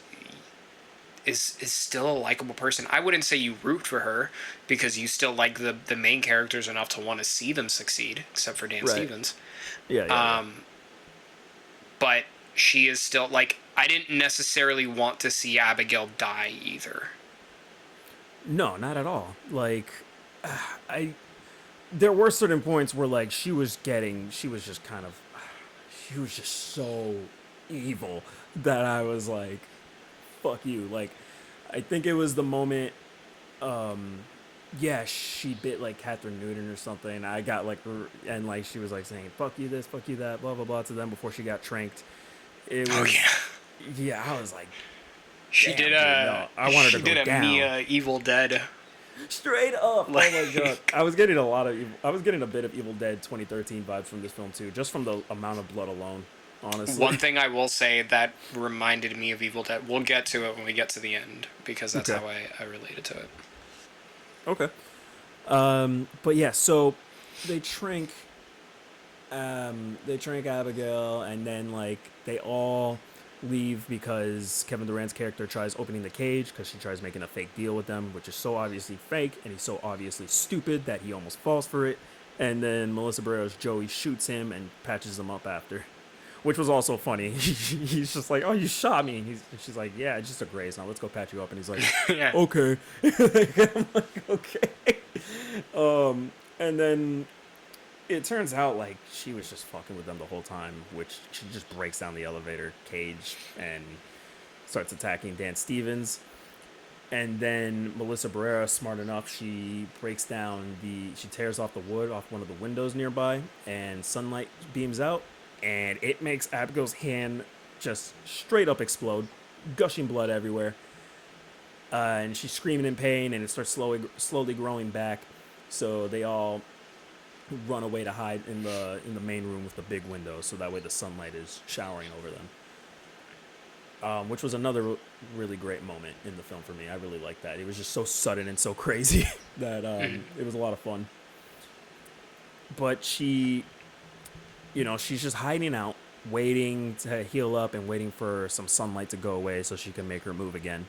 is still a likable person. I wouldn't say you root for her because you still like the main characters enough to want to see them succeed, except for Dan Right. Stevens. Yeah, yeah, yeah. Um, but she is still like I didn't necessarily want to see Abigail die either. No, not at all. Like, I there were certain points where like she was just kind of, she was just so evil that I was like, fuck you. Like, I think it was the moment, yeah, she bit like Catherine Newton or something. I got like, and like she was like saying, fuck you this, fuck you that, blah, blah, blah to them before she got tranked. It Oh was, yeah, yeah, I was like, she did damn, dude, a no, I wanted to she go did a down. Mia Evil Dead Straight up. Oh my god. like. I was getting a lot of I was getting a bit of Evil Dead 2013 vibes from this film too, just from the amount of blood alone, honestly. One thing I will say that reminded me of Evil Dead. We'll get to it when we get to the end because that's Okay. how I related to it. Okay. But yeah, so they trank they trank Abigail, and then like they all leave because Kevin Durant's character tries opening the cage because she tries making a fake deal with them, which is so obviously fake, and he's so obviously stupid that he almost falls for it. And then Melissa Barrero's Joey shoots him and patches him up after, which was also funny. He's just like, "Oh, you shot me." She's like, "Yeah, it's just a graze. Now let's go patch you up." And he's like, Yeah. "Okay." I'm like, "Okay." And then it turns out like she was just fucking with them the whole time, which she just breaks down the elevator cage and starts attacking Dan Stevens. And then Melissa Barrera, smart enough, she tears off the wood off one of the windows nearby, and sunlight beams out, and it makes Abigail's hand just straight up explode, gushing blood everywhere. And she's screaming in pain, and it starts slowly growing back. So they all run away to hide in the main room with the big window, so that way the sunlight is showering over them. Which was another really great moment in the film for me. I really liked that. It was just so sudden and so crazy that it was a lot of fun. But she's just hiding out, waiting to heal up and waiting for some sunlight to go away so she can make her move again.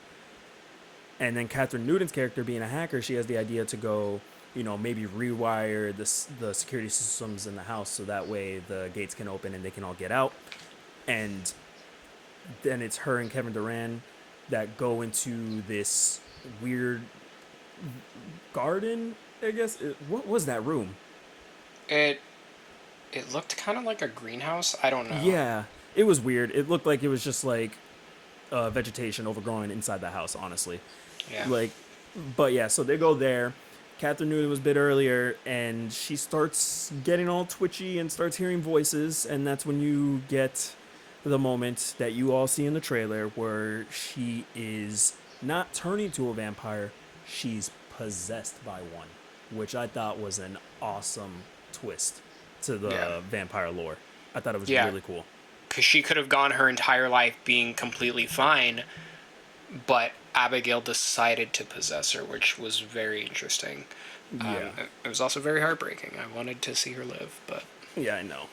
And then Catherine Newton's character, being a hacker, she has the idea to go, maybe rewire the security systems in the house so that way the gates can open and they can all get out. And then it's her and Kevin Durant that go into this weird garden, I guess. What was that room? It It looked kind of like a greenhouse. I don't know. Yeah, it was weird. It looked like it was just like vegetation overgrowing inside the house, honestly. Yeah. Like, but yeah, so they go there. Catherine Newton was a bit earlier, and she starts getting all twitchy and starts hearing voices, and that's when you get the moment that you all see in the trailer where she is not turning to a vampire, she's possessed by one, which I thought was an awesome twist to Yeah. the vampire lore. I thought it was Yeah. really cool. Because she could have gone her entire life being completely fine, but Abigail decided to possess her, which was very interesting. Yeah. It was also very heartbreaking. I wanted to see her live, but Yeah, I know.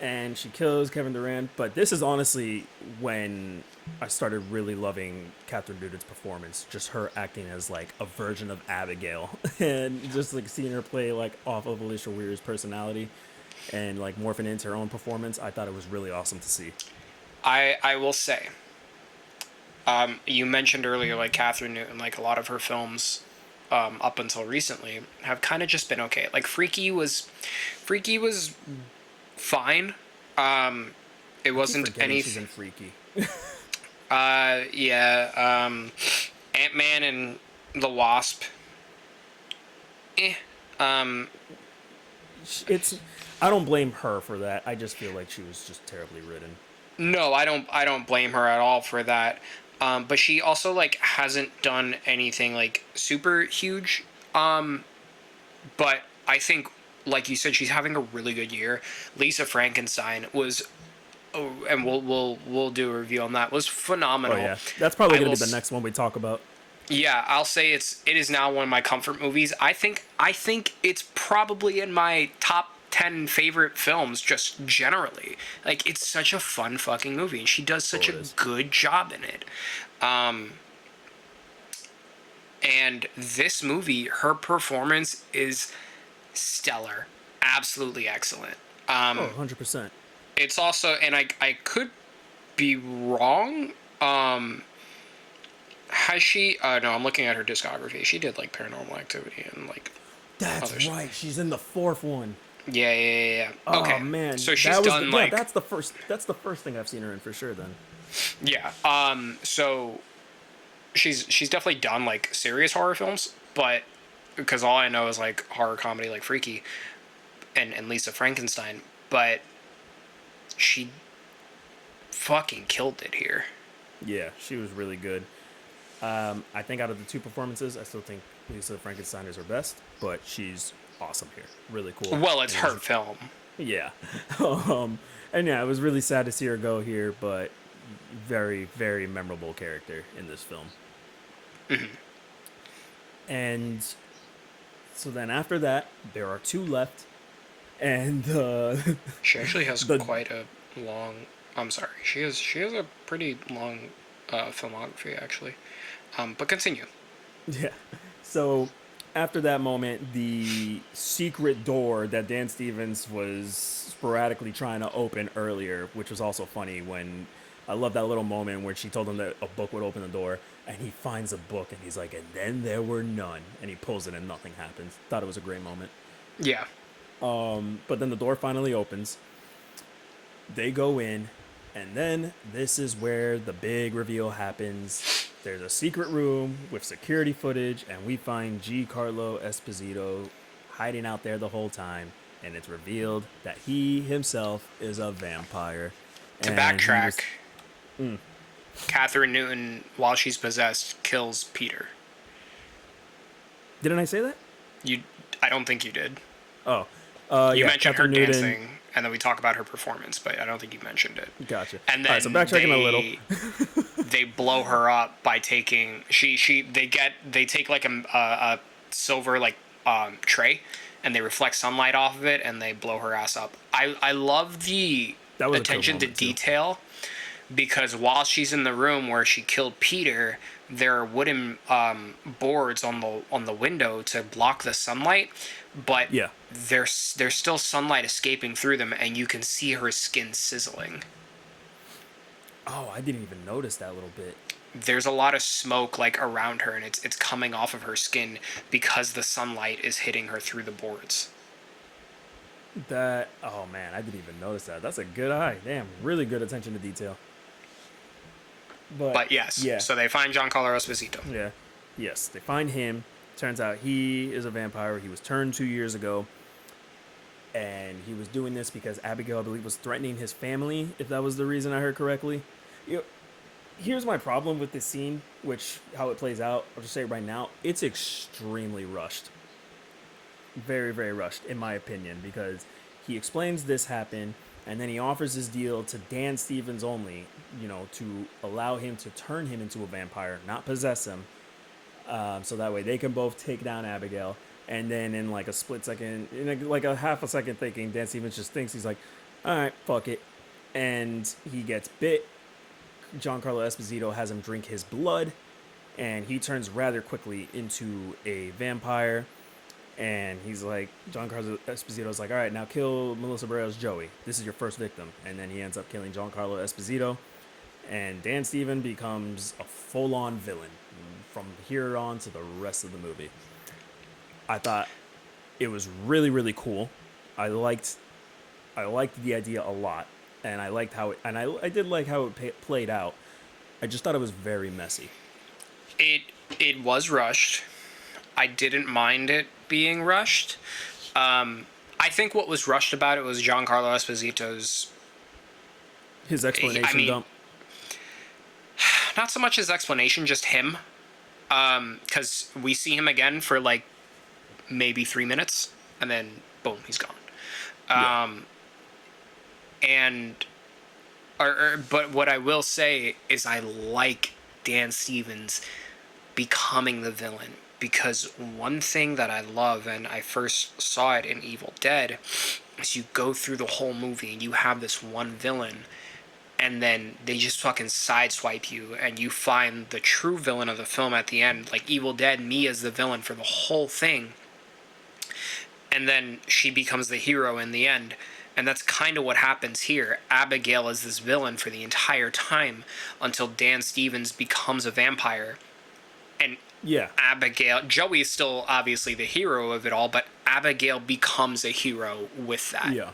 And she kills Kevin Durant. But this is honestly when I started really loving Catherine Newton's performance. Just her acting as like a version of Abigail, and just like seeing her play like off of Alicia Weir's personality, and like morphing into her own performance. I thought it was really awesome to see. I will say, you mentioned earlier like Catherine Newton, like a lot of her films, up until recently have kind of just been okay. Like Freaky was fine. It I keep wasn't forgetting any. she's in Freaky. Yeah. Ant-Man and the Wasp. Eh. Um, It's. I don't blame her for that. I just feel like she was just terribly written. no, I don't blame her at all for that. But she also like hasn't done anything like super huge. But I think, like you said, she's having a really good year. Lisa Frankenstein was, oh, and we'll do a review on that. Was Oh phenomenal. yeah, that's probably I gonna will. be the next one we talk about. Yeah, I'll say it is now one of my comfort movies. I think it's probably in my top 10 favorite films just generally. Like it's such a fun fucking movie and she does such Oh, a it is. good job in it. And this movie, her performance is stellar. Absolutely excellent. Oh, 100%. It's also, and I could be wrong. Has she? No, I'm looking at her discography. She did like Paranormal Activity and like That's others. right. She's in the fourth one. Yeah. Oh Okay, man, so she's that was the, done yeah. like That's the first. That's the first thing I've seen her in for sure. Then. yeah. So she's definitely done like serious horror films, but because all I know is like horror comedy like Freaky and Lisa Frankenstein, but she fucking killed it here. Yeah, she was really good. I think out of the two performances, I still think Lisa Frankenstein is her best, but she's awesome here. Really cool. Well, it's And it her was, film. yeah. And yeah, it was really sad to see her go here, but very, very memorable character in this film. And so then after that, there are two left, and She actually has the quite a long. I'm sorry. She has a pretty long filmography actually. But continue. yeah. So after that moment, the secret door that Dan Stevens was sporadically trying to open earlier, which was also funny when I love that little moment where she told him that a book would open the door, and he finds a book and he's like, and then there were none, and he pulls it and nothing happens. Thought it was a great moment. Yeah. But then the door finally opens. They go in, and then this is where the big reveal happens. There's a secret room with security footage, and we find Giancarlo Esposito hiding out there the whole time. And it's revealed that he himself is a vampire. To And he backtrack, was. Catherine Newton, while she's possessed, kills Peter. Didn't I say that? You, I don't think you did. Oh. You Yeah, mentioned her Catherine Newton. dancing, and then we talk about her performance, but I don't think you mentioned it. Gotcha. And All then right, so backtracking a little. they blow her up by taking they take like a silver like tray, and they reflect sunlight off of it, and they blow her ass up. I love the That was a cool attention to moment, too. detail because while she's in the room where she killed Peter, there are wooden boards on the window to block the sunlight, but Yeah. there's still sunlight escaping through them, and you can see her skin sizzling. Oh, I didn't even notice that little bit. There's a lot of smoke like around her, and it's coming off of her skin because the sunlight is hitting her through the boards. That, oh man, I didn't even notice that. That's a good eye. Damn, really good attention to detail. But But yes, yeah, so they find Giancarlo Esposito. yeah, yes, they find him. Turns out he is a vampire. He was turned 2 years ago, and he was doing this because Abigail, I believe, was threatening his family. If that was the reason I heard correctly. You know, here's my problem with this scene, which how it plays out. I'll just say it right now. It's extremely rushed. Very, very rushed, in my opinion, because he explains this happened, and then he offers his deal to Dan Stevens only, to allow him to turn him into a vampire, not possess him, so that way they can both take down Abigail. And then in like a split second, like a half a second thinking, Dan Stevens just thinks he's like, all right, fuck it, and he gets bit. Giancarlo Esposito has him drink his blood, and he turns rather quickly into a vampire. And he's like, Giancarlo Esposito's like, all right, now kill Melissa Barrera's Joey. This is your first victim. And then he ends up killing Giancarlo Esposito. And Dan Steven becomes a full-on villain from here on to the rest of the movie. I thought it was really, really cool. I liked, I liked the idea a lot, and I liked how it, and I did like how it played out. I just thought it was very messy. It it was rushed. I didn't mind it being rushed. I think what was rushed about it was Giancarlo Esposito's. His I explanation mean, dump. not so much his explanation, just him. Because we see him again for like maybe 3 minutes, and then boom, he's gone. Yeah, And but what I will say is I like Dan Stevens becoming the villain, because one thing that I love, and I first saw it in Evil Dead, is you go through the whole movie and you have this one villain, and then they just fucking sideswipe you, and you find the true villain of the film at the end. Like Evil Dead, Mia's the villain for the whole thing, and then she becomes the hero in the end. And that's kind of what happens here. Abigail is this villain for the entire time until Dan Stevens becomes a vampire. And yeah, Abigail, Joey is still obviously the hero of it all, but Abigail becomes a hero with that. yeah.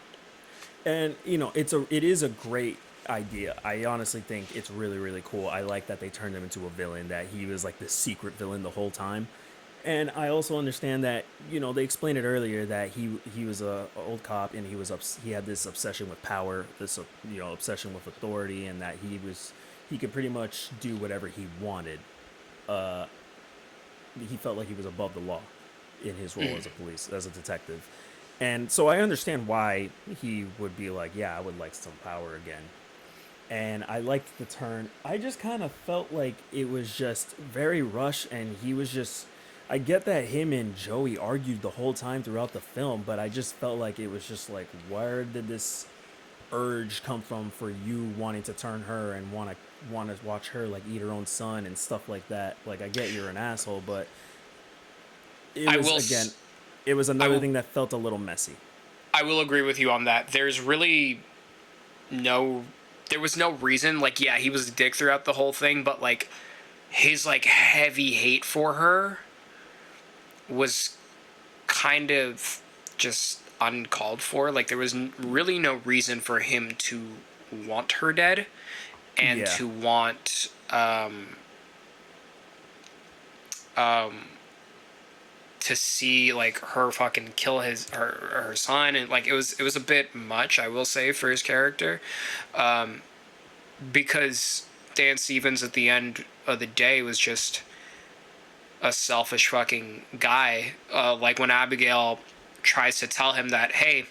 And it is a great idea. I honestly think it's really, really cool. I like that they turned him into a villain, that he was like the secret villain the whole time. And I also understand that they explained it earlier that he was a old cop, and he had this obsession with power, this obsession with authority, and that he could pretty much do whatever he wanted. Uh, he felt like he was above the law in his role as a detective. And so I understand why he would be like, yeah, I would like some power again. And I liked the turn. I just kind of felt like it was just very rushed, and he was just. I get that him and Joey argued the whole time throughout the film, but I just felt like it was just like, where did this urge come from for you wanting to turn her and want to watch her like eat her own son and stuff like that? Like, I get you're an asshole, but it I was will, again, it was I another will, thing that felt a little messy. I will agree with you on that. There's really no, there was no reason. Like, yeah, he was a dick throughout the whole thing, but like his like heavy hate for her was kind of just uncalled for. Like there was really no reason for him to want her dead, and Yeah, to want um to see like her fucking kill her son, and like it was a bit much, I will say, for his character, because Dan Stevens at the end of the day was just a selfish fucking guy. Like when Abigail tries to tell him that, hey,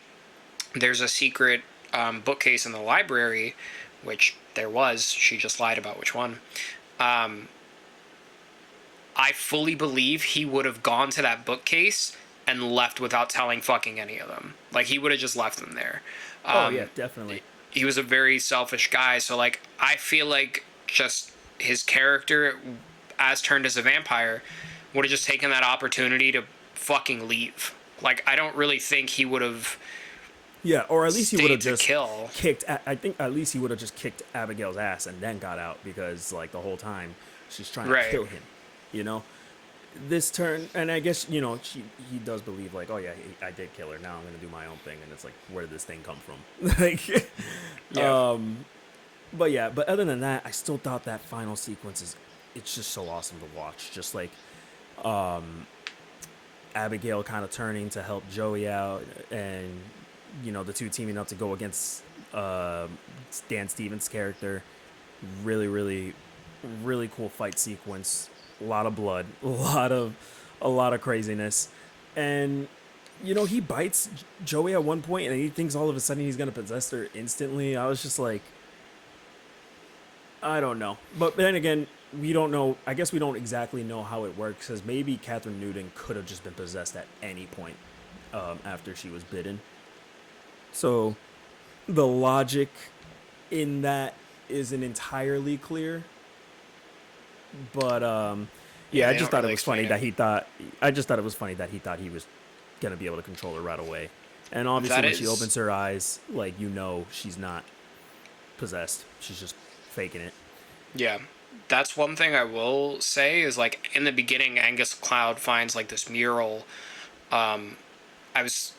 there's a secret bookcase in the library, which there was. She just lied about which one. Um, I fully believe he would have gone to that bookcase and left without telling fucking any of them. Like he would have just left them there. oh yeah, Um, definitely. he was a very selfish guy. So like I feel like just his character, as turned as a vampire, would have just taken that opportunity to fucking leave. Like I don't really think he would have Yeah, or at least he would have stayed to just kill. kicked. I think at least he would have just kicked Abigail's ass and then got out, because like the whole time she's trying to Right. kill him, you know. this turn, and I guess he does believe like, oh yeah, I did kill her. Now I'm gonna do my own thing, and it's like, where did this thing come from? Like, Yeah. but yeah, but other than that, I still thought that final sequence is it's just so awesome to watch. Just like Abigail kind of turning to help Joey out, and the two teaming up to go against uh, Dan Stevens' character. Really, really, really cool fight sequence. A lot of blood, a lot of craziness, and he bites Joey at one point, and he thinks all of a sudden he's gonna possess her instantly. I was just like, I don't know, but then again, we don't know. I guess we don't exactly know how it works, because maybe Catherine Newton could have just been possessed at any point after she was bitten. So the logic in that isn't entirely clear, but Yeah, yeah, I they just don't thought it really was funny explain it. that he thought. I just thought it was funny that he thought he was gonna be able to control her right away, and obviously That when she is, opens her eyes, like she's not possessed. She's just faking it. yeah. That's one thing I will say is like in the beginning, Angus Cloud finds like this mural. I was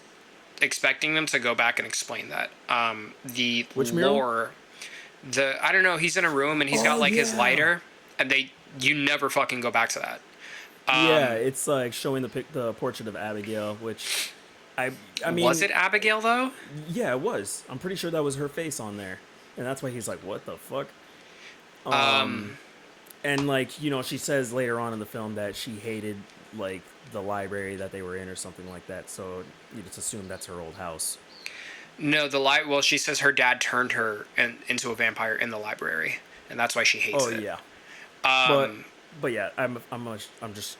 expecting them to go back and explain that. The Which mural? lore, I don't know. He's in a room and he's got Oh like his yeah, lighter, and you never fucking go back to that. yeah. It's like showing the portrait of Abigail, which I I Was mean, it Abigail though? yeah, it was. I'm pretty sure that was her face on there, and that's why he's like, what the fuck? And like she says later on in the film that she hated like the library that they were in or something like that, so you just assume that's her old house. No, the light. Well, she says her dad turned her into a vampire in the library, and that's why she hates Oh it. yeah, but yeah, I just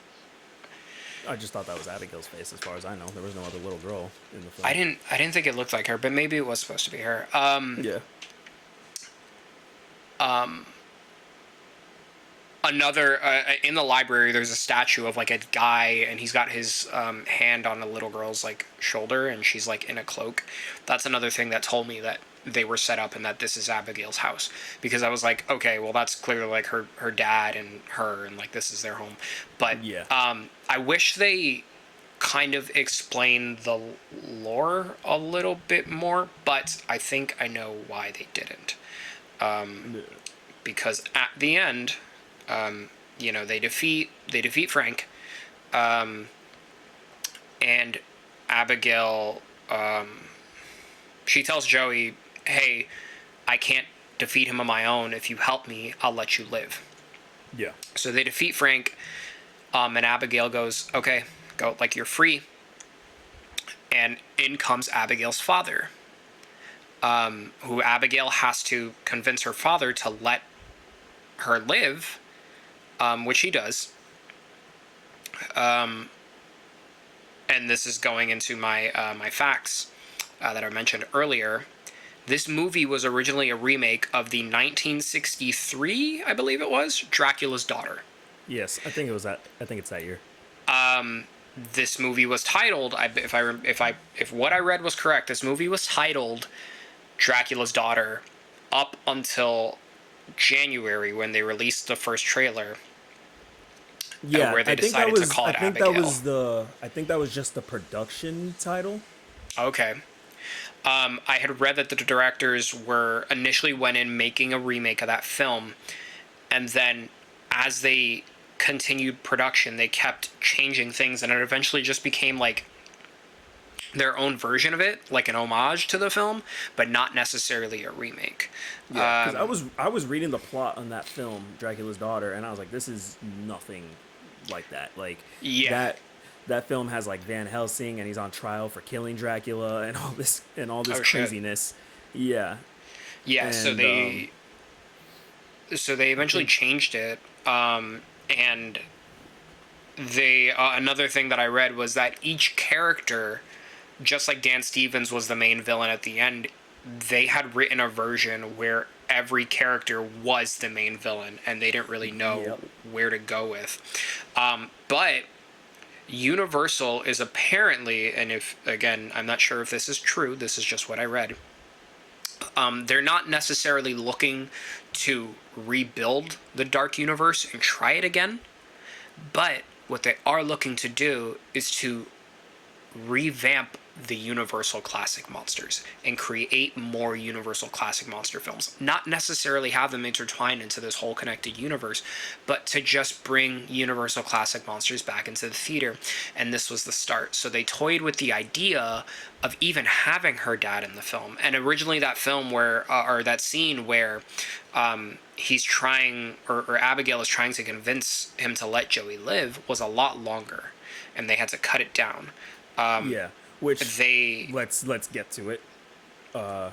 thought that was Abigail's face. As far as I know, there was no other little girl in the film. I didn't think it looked like her, but maybe it was supposed to be her. Yeah. Another in the library, there's a statue of like a guy, and he's got his hand on a little girl's like shoulder, and she's like in a cloak. That's another thing that told me that they were set up and that this is Abigail's house, because I was like, okay, well that's clearly like her dad and her, and like this is their home. But Yeah. I wish they kind of explained the lore a little bit more, but I think I know why they didn't. Yeah. Because at the end, they defeat Frank, and Abigail. She tells Joey, "Hey, I can't defeat him on my own. If you help me, I'll let you live." Yeah. So they defeat Frank, and Abigail goes, "Okay, go. Like you're free." And in comes Abigail's father, who Abigail has to convince her father to let her live, which he does. And this is going into my facts that I mentioned earlier. This movie was originally a remake of the 1963, I believe it was, Dracula's Daughter. Yes, I think it was that. I think it's that year. This movie was titled, if what I read was correct, this movie was titled Dracula's Daughter up until January when they released the first trailer, Yeah, where they I think that decided to was. call I it think that Abigail. was the. I think that was just the production title. Okay. I had read that the directors were initially went in making a remake of that film, and then as they continued production, they kept changing things, and it eventually just became like their own version of it, like an homage to the film, but not necessarily a remake. Yeah, because I was reading the plot on that film, Dracula's Daughter, and I was like, this is nothing like that. Like Yeah. that film has like Van Helsing, and he's on trial for killing Dracula and all this Oh shit. craziness. Yeah, Yeah. and So they I eventually think changed it, and they another thing that I read was that each character, just like Dan Stevens was the main villain at the end, they had written a version where every character was the main villain, and they didn't really know yep, where to go with. But Universal is apparently, and if again, I'm not sure if this is true. This is just what I read. They're not necessarily looking to rebuild the Dark Universe and try it again, but what they are looking to do is to revamp the Universal Classic Monsters and create more Universal Classic Monster films. Not necessarily have them intertwined into this whole connected universe, but to just bring Universal Classic Monsters back into the theater. And this was the start. So they toyed with the idea of even having her dad in the film. And originally that film where, or that scene where he's trying, or Abigail is trying to convince him to let Joey live was a lot longer. And they had to cut it down. Yeah, which they let's get to it. Her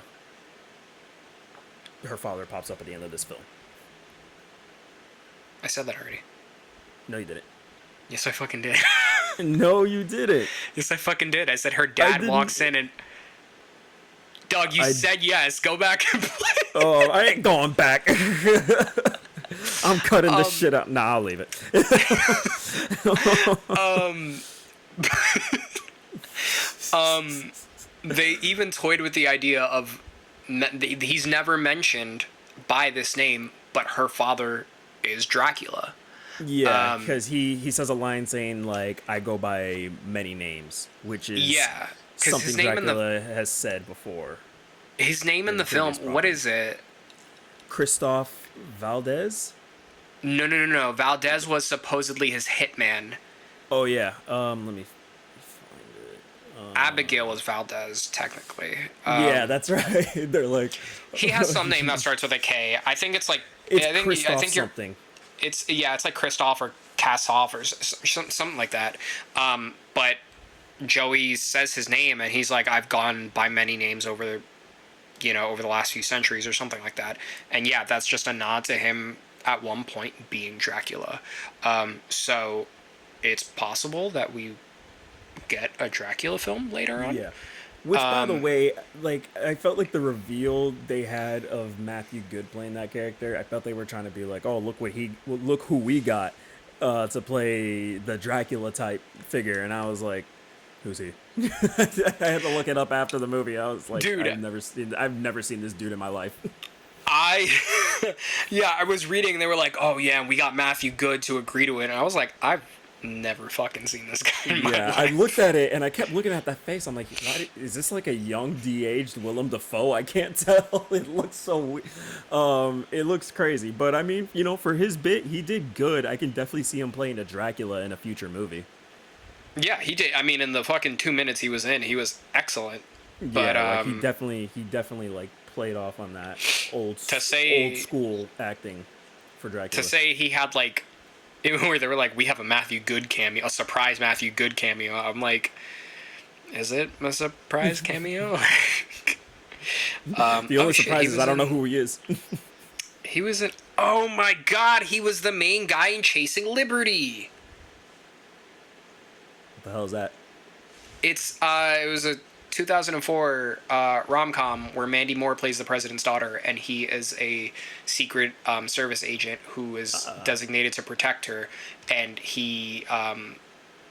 father pops up at the end of this film. I said that already. No, you didn't. Yes, I fucking did. No, you didn't. Yes, I fucking did. I said her dad walks in and... Dog, you said yes. Go back and play. Oh, I ain't going back. I'm cutting this shit out. Nah, I'll leave it. They even toyed with the idea of... He's never mentioned by this name, but her father is Dracula. Yeah, because he says a line saying, like, I go by many names, which is something his name Dracula has said before. His name in the film, what is it? Christoph Valdez? No. Valdez was supposedly his hitman. Oh, yeah. Let me find it. Abigail was Valdez, technically. Yeah, that's right. They're like... He has some name that starts with a K. I think it's like... It's Christoph something. It's like Christoph or Kassoff or something like that. But Joey says his name, and he's like, I've gone by many names over the last few centuries or something like that. And yeah, that's just a nod to him at one point being Dracula. So it's possible that we get a Dracula film later on. Yeah. Which, by the way, like, I felt like the reveal they had of Matthew Good playing that character, I felt they were trying to be like, oh, look who we got to play the Dracula type figure. And I was like, who's he? I had to look it up after the movie. I was like, dude, I've never seen this dude in my life. I was reading and they were like, oh yeah, we got Matthew Good to agree to it. And I was like, I've never fucking seen this guy in my life. I looked at it and I kept looking at that face. I'm like, is this like a young de-aged Willem Dafoe? I can't tell. It looks so weird. It looks crazy, but I mean, for his bit, he did good. I can definitely see him playing a Dracula in a future movie. Yeah, he did. I mean, in the fucking 2 minutes he was in, he was excellent. But like he definitely like played off on that old school acting for Dracula. To say he had like, where they were like, we have a Matthew Good cameo, a surprise Matthew Good cameo. I'm like, is it a surprise cameo? The only surprise is I don't know who he is. He was in... Oh my god, he was the main guy in Chasing Liberty. What the hell is that? It was a 2004 rom-com where Mandy Moore plays the president's daughter, and he is a secret service agent who is designated to protect her, and he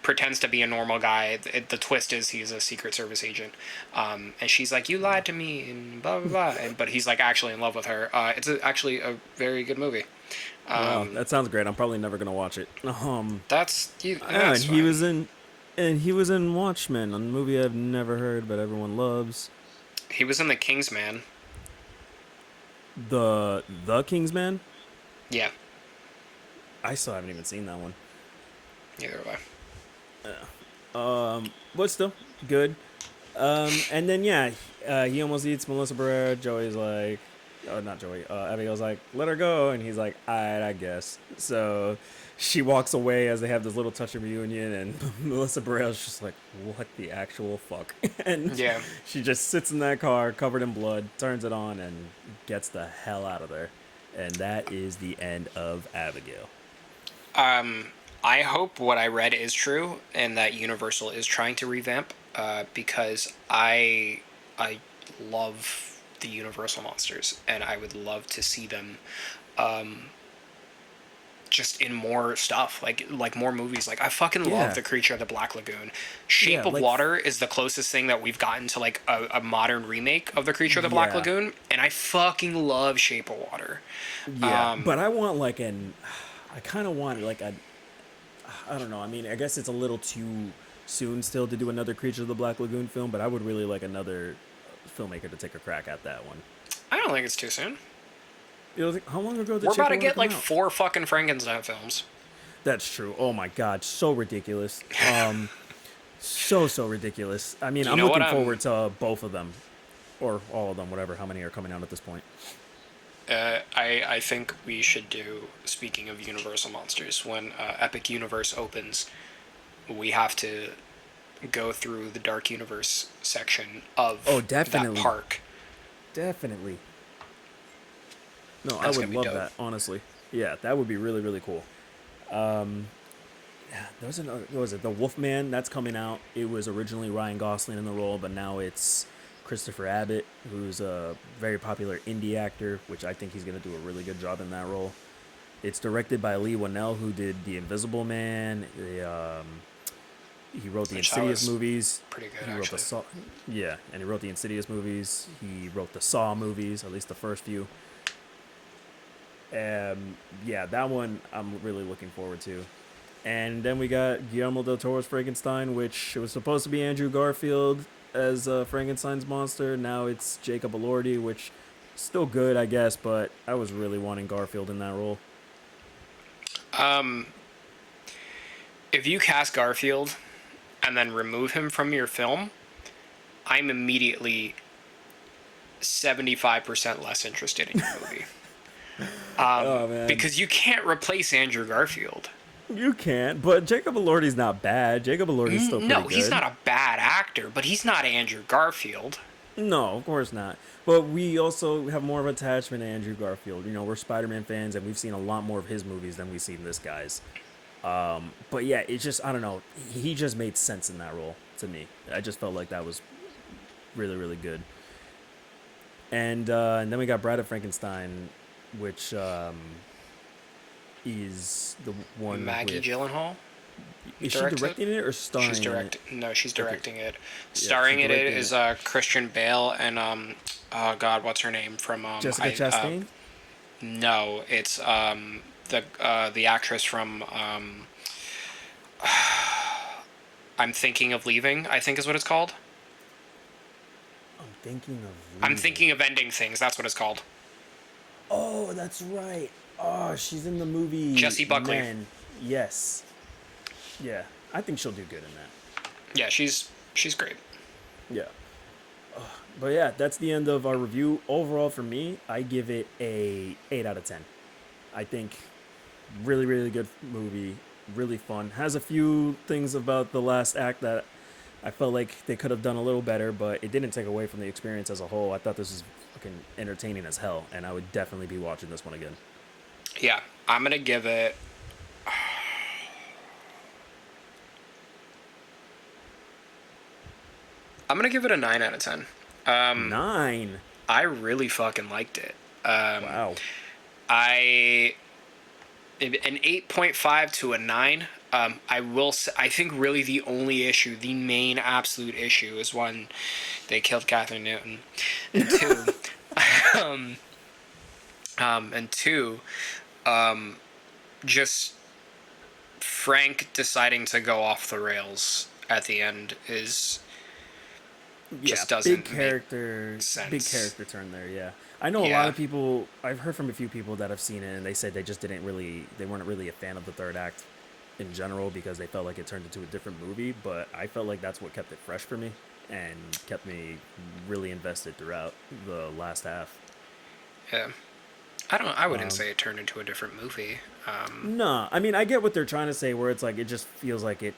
pretends to be a normal guy. The twist is he's a secret service agent, and she's like, you lied to me, and blah, blah, blah, but he's like actually in love with her. It's actually a very good movie. Wow, that sounds great. I'm probably never going to watch it. That's And he was in Watchmen, a movie I've never heard, but everyone loves. He was in The Kingsman. The Kingsman? Yeah. I still haven't even seen that one. Neither have I. But still, good. And then, he almost eats Melissa Barrera. Joey's like... Oh, not Joey. Abigail's like, let her go. And he's like, all right, I guess. So... She walks away as they have this little touch of reunion, and Melissa Barrera's just like, what the actual fuck? And she just sits in that car covered in blood, turns it on, and gets the hell out of there. And that is the end of Abigail. I hope what I read is true, and that Universal is trying to revamp, because I love the Universal monsters, and I would love to see them... just in more stuff, like more movies. Like, I fucking love The Creature of the Black Lagoon. Shape of Water is the closest thing that we've gotten to like a modern remake of The Creature of the Black Lagoon, and I fucking love Shape of Water. Yeah, but I want like I kind of want like I don't know. I mean, I guess it's a little too soon still to do another Creature of the Black Lagoon film, but I would really like another filmmaker to take a crack at that one. I don't think it's too soon. You know, how long ago did We're about Shape to of Water get come like out? 4 fucking Frankenstein films. That's true. Oh my god, so ridiculous. So ridiculous. I mean, You I'm know what looking I'm forward to both of them, or all of them, whatever. How many are coming out at this point? I think we should do, speaking of Universal Monsters, when Epic Universe opens, we have to go through the Dark Universe section Oh, of that definitely, park. definitely. No, I That's would gonna be love dope. that. Honestly, yeah, that would be really really cool. Yeah, there's another. What was it? The Wolfman. That's coming out. It was originally Ryan Gosling in the role, but now it's Christopher Abbott, who's a very popular indie actor, which I think he's gonna do a really good job in that role. It's directed by Lee Whannell, who did The Invisible Man. He wrote the Which that Insidious was movies. pretty good, He wrote the actually. Saw. Yeah, and he wrote the Insidious movies. He wrote the Saw movies, at least the first few. Yeah, that one I'm really looking forward to. And then we got Guillermo del Toro's Frankenstein, which was supposed to be Andrew Garfield as Frankenstein's monster. Now it's Jacob Elordi, which still good, I guess, but I was really wanting Garfield in that role. If you cast Garfield and then remove him from your film, I'm immediately 75% less interested in your movie. Oh man, Because you can't replace Andrew Garfield. you can't. But Jacob Elordi's not bad. Jacob Elordi's still pretty No, he's good. not a bad actor, but he's not Andrew Garfield. No, of course not. But we also have more of an attachment to Andrew Garfield. You know, we're Spider-Man fans, and we've seen a lot more of his movies than we've seen this guy's. But yeah, it's just I don't know. He just made sense in that role to me. I just felt like that was really really good. And then we got Bride of Frankenstein, which is the one Maggie with. Gyllenhaal Is she directs it. directing it or starring She's in it? directing. No, she's Okay, directing it. yeah, Starring she's in it directing is it. Christian Bale and oh god, what's her name from Jessica Chastain. no, it's the actress from I'm Thinking of Leaving, I think is what it's called. I'm thinking of I'm leaving. Thinking of Ending Things. That's what it's called. Oh, that's right. Oh, she's in the movie Jessie Buckley. Men. Yes. Yeah, I think she'll do good in that. Yeah, she's great. Yeah. But yeah, that's the end of our review. Overall, for me, I give it a 8 out of 10. I think really, really good movie. Really fun. Has a few things about the last act that I felt like they could have done a little better, but it didn't take away from the experience as a whole. I thought this was fucking entertaining as hell, and I would definitely be watching this one again. Yeah, I'm gonna give it. I'm gonna give it a 9 out of 10. 9. I really fucking liked it. Wow. I an 8.5 to a 9. I will say, I think really the only issue, the main absolute issue, is when they killed Catherine Newton, and two, and two, just Frank deciding to go off the rails at the end is Yeah, just doesn't make big sense. character turn there. Yeah, I know a lot Yeah, of people. I've heard from a few people that have seen it, and they said they just didn't really, they weren't really a fan of the third act in general because they felt like it turned into a different movie. But I felt like that's what kept it fresh for me and kept me really invested throughout the last half. yeah. I don't. I wouldn't say it turned into a different movie. Nah, I mean I get what they're trying to say, where it's like it just feels like it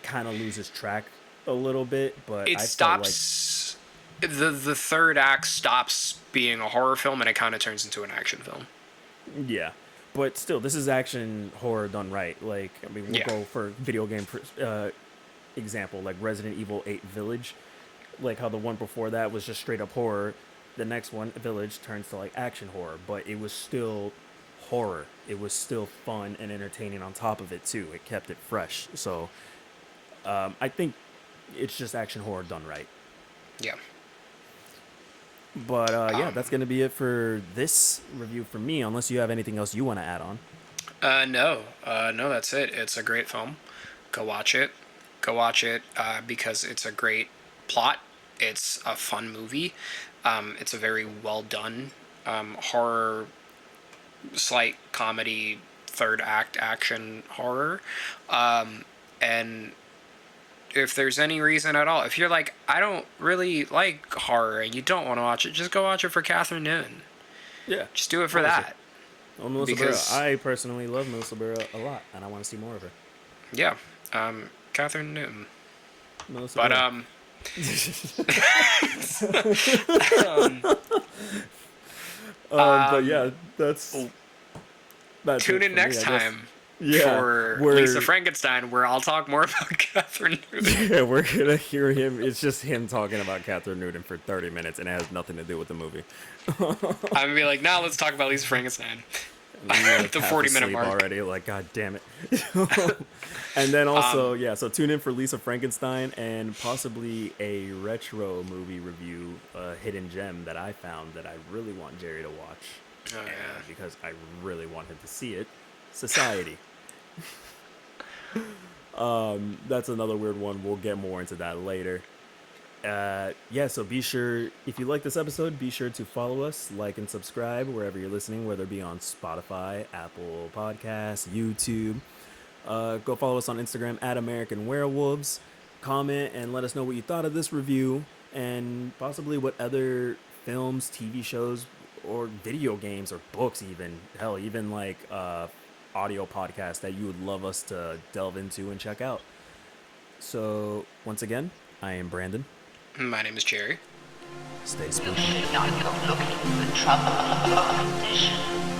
kind of loses track a little bit, but It I felt like stops. The third act stops being a horror film and it kind of turns into an action film. yeah, but still, this is action horror done right. Like, I mean, we'll Yeah. go for video game example, like Resident Evil 8 Village, like how the one before that was just straight up horror. The next one, Village, turns to like action horror, but it was still horror. It was still fun and entertaining on top of it too. It kept it fresh. So I think it's just action horror done right. Yeah. But yeah, Um, that's gonna be it for this review for me. Unless you have anything else you want to add on. No, that's it. It's a great film. Go watch it. Go watch it because it's a great plot. It's a fun movie. It's a very well done horror, slight comedy, third act action horror. And if there's any reason at all, if you're like, I don't really like horror and you don't want to watch it, just go watch it for Catherine Newton. Yeah, Just do it for honestly. that. Oh, Melissa Because, Barrera. I personally love Melissa Barrera a lot, and I want to see more of her. yeah, Catherine Newton. Melissa But, Barrera. But yeah, that's tune it in for next me, I guess. time Yeah, for we're Lisa Frankenstein, where I'll talk more about Catherine Newton. yeah, we're gonna hear him. It's just him talking about Catherine Newton for 30 minutes, and it has nothing to do with the movie. I'm gonna be like, now let's talk about Lisa Frankenstein. And we're, like, The half 40-minute asleep mark. already. Like, god damn it. And then also, yeah. So tune in for Lisa Frankenstein and possibly a retro movie review, hidden gem that I found that I really want Jerry to watch. Oh, And yeah. because I really want him to see it. Society. That's another weird one. We'll get more into that later. Yeah, so be sure, if you like this episode, be sure to follow us, like and subscribe wherever you're listening, whether it be on Spotify, Apple Podcasts, YouTube. Go follow us on Instagram at American Werewolves. Comment and let us know what you thought of this review and possibly what other films, TV shows, or video games or books even, hell, even like audio podcasts that you would love us to delve into and check out. So, once again, I am Brandon. My name is Jerry. Stay You spooky. should not go looking for trouble. Condition.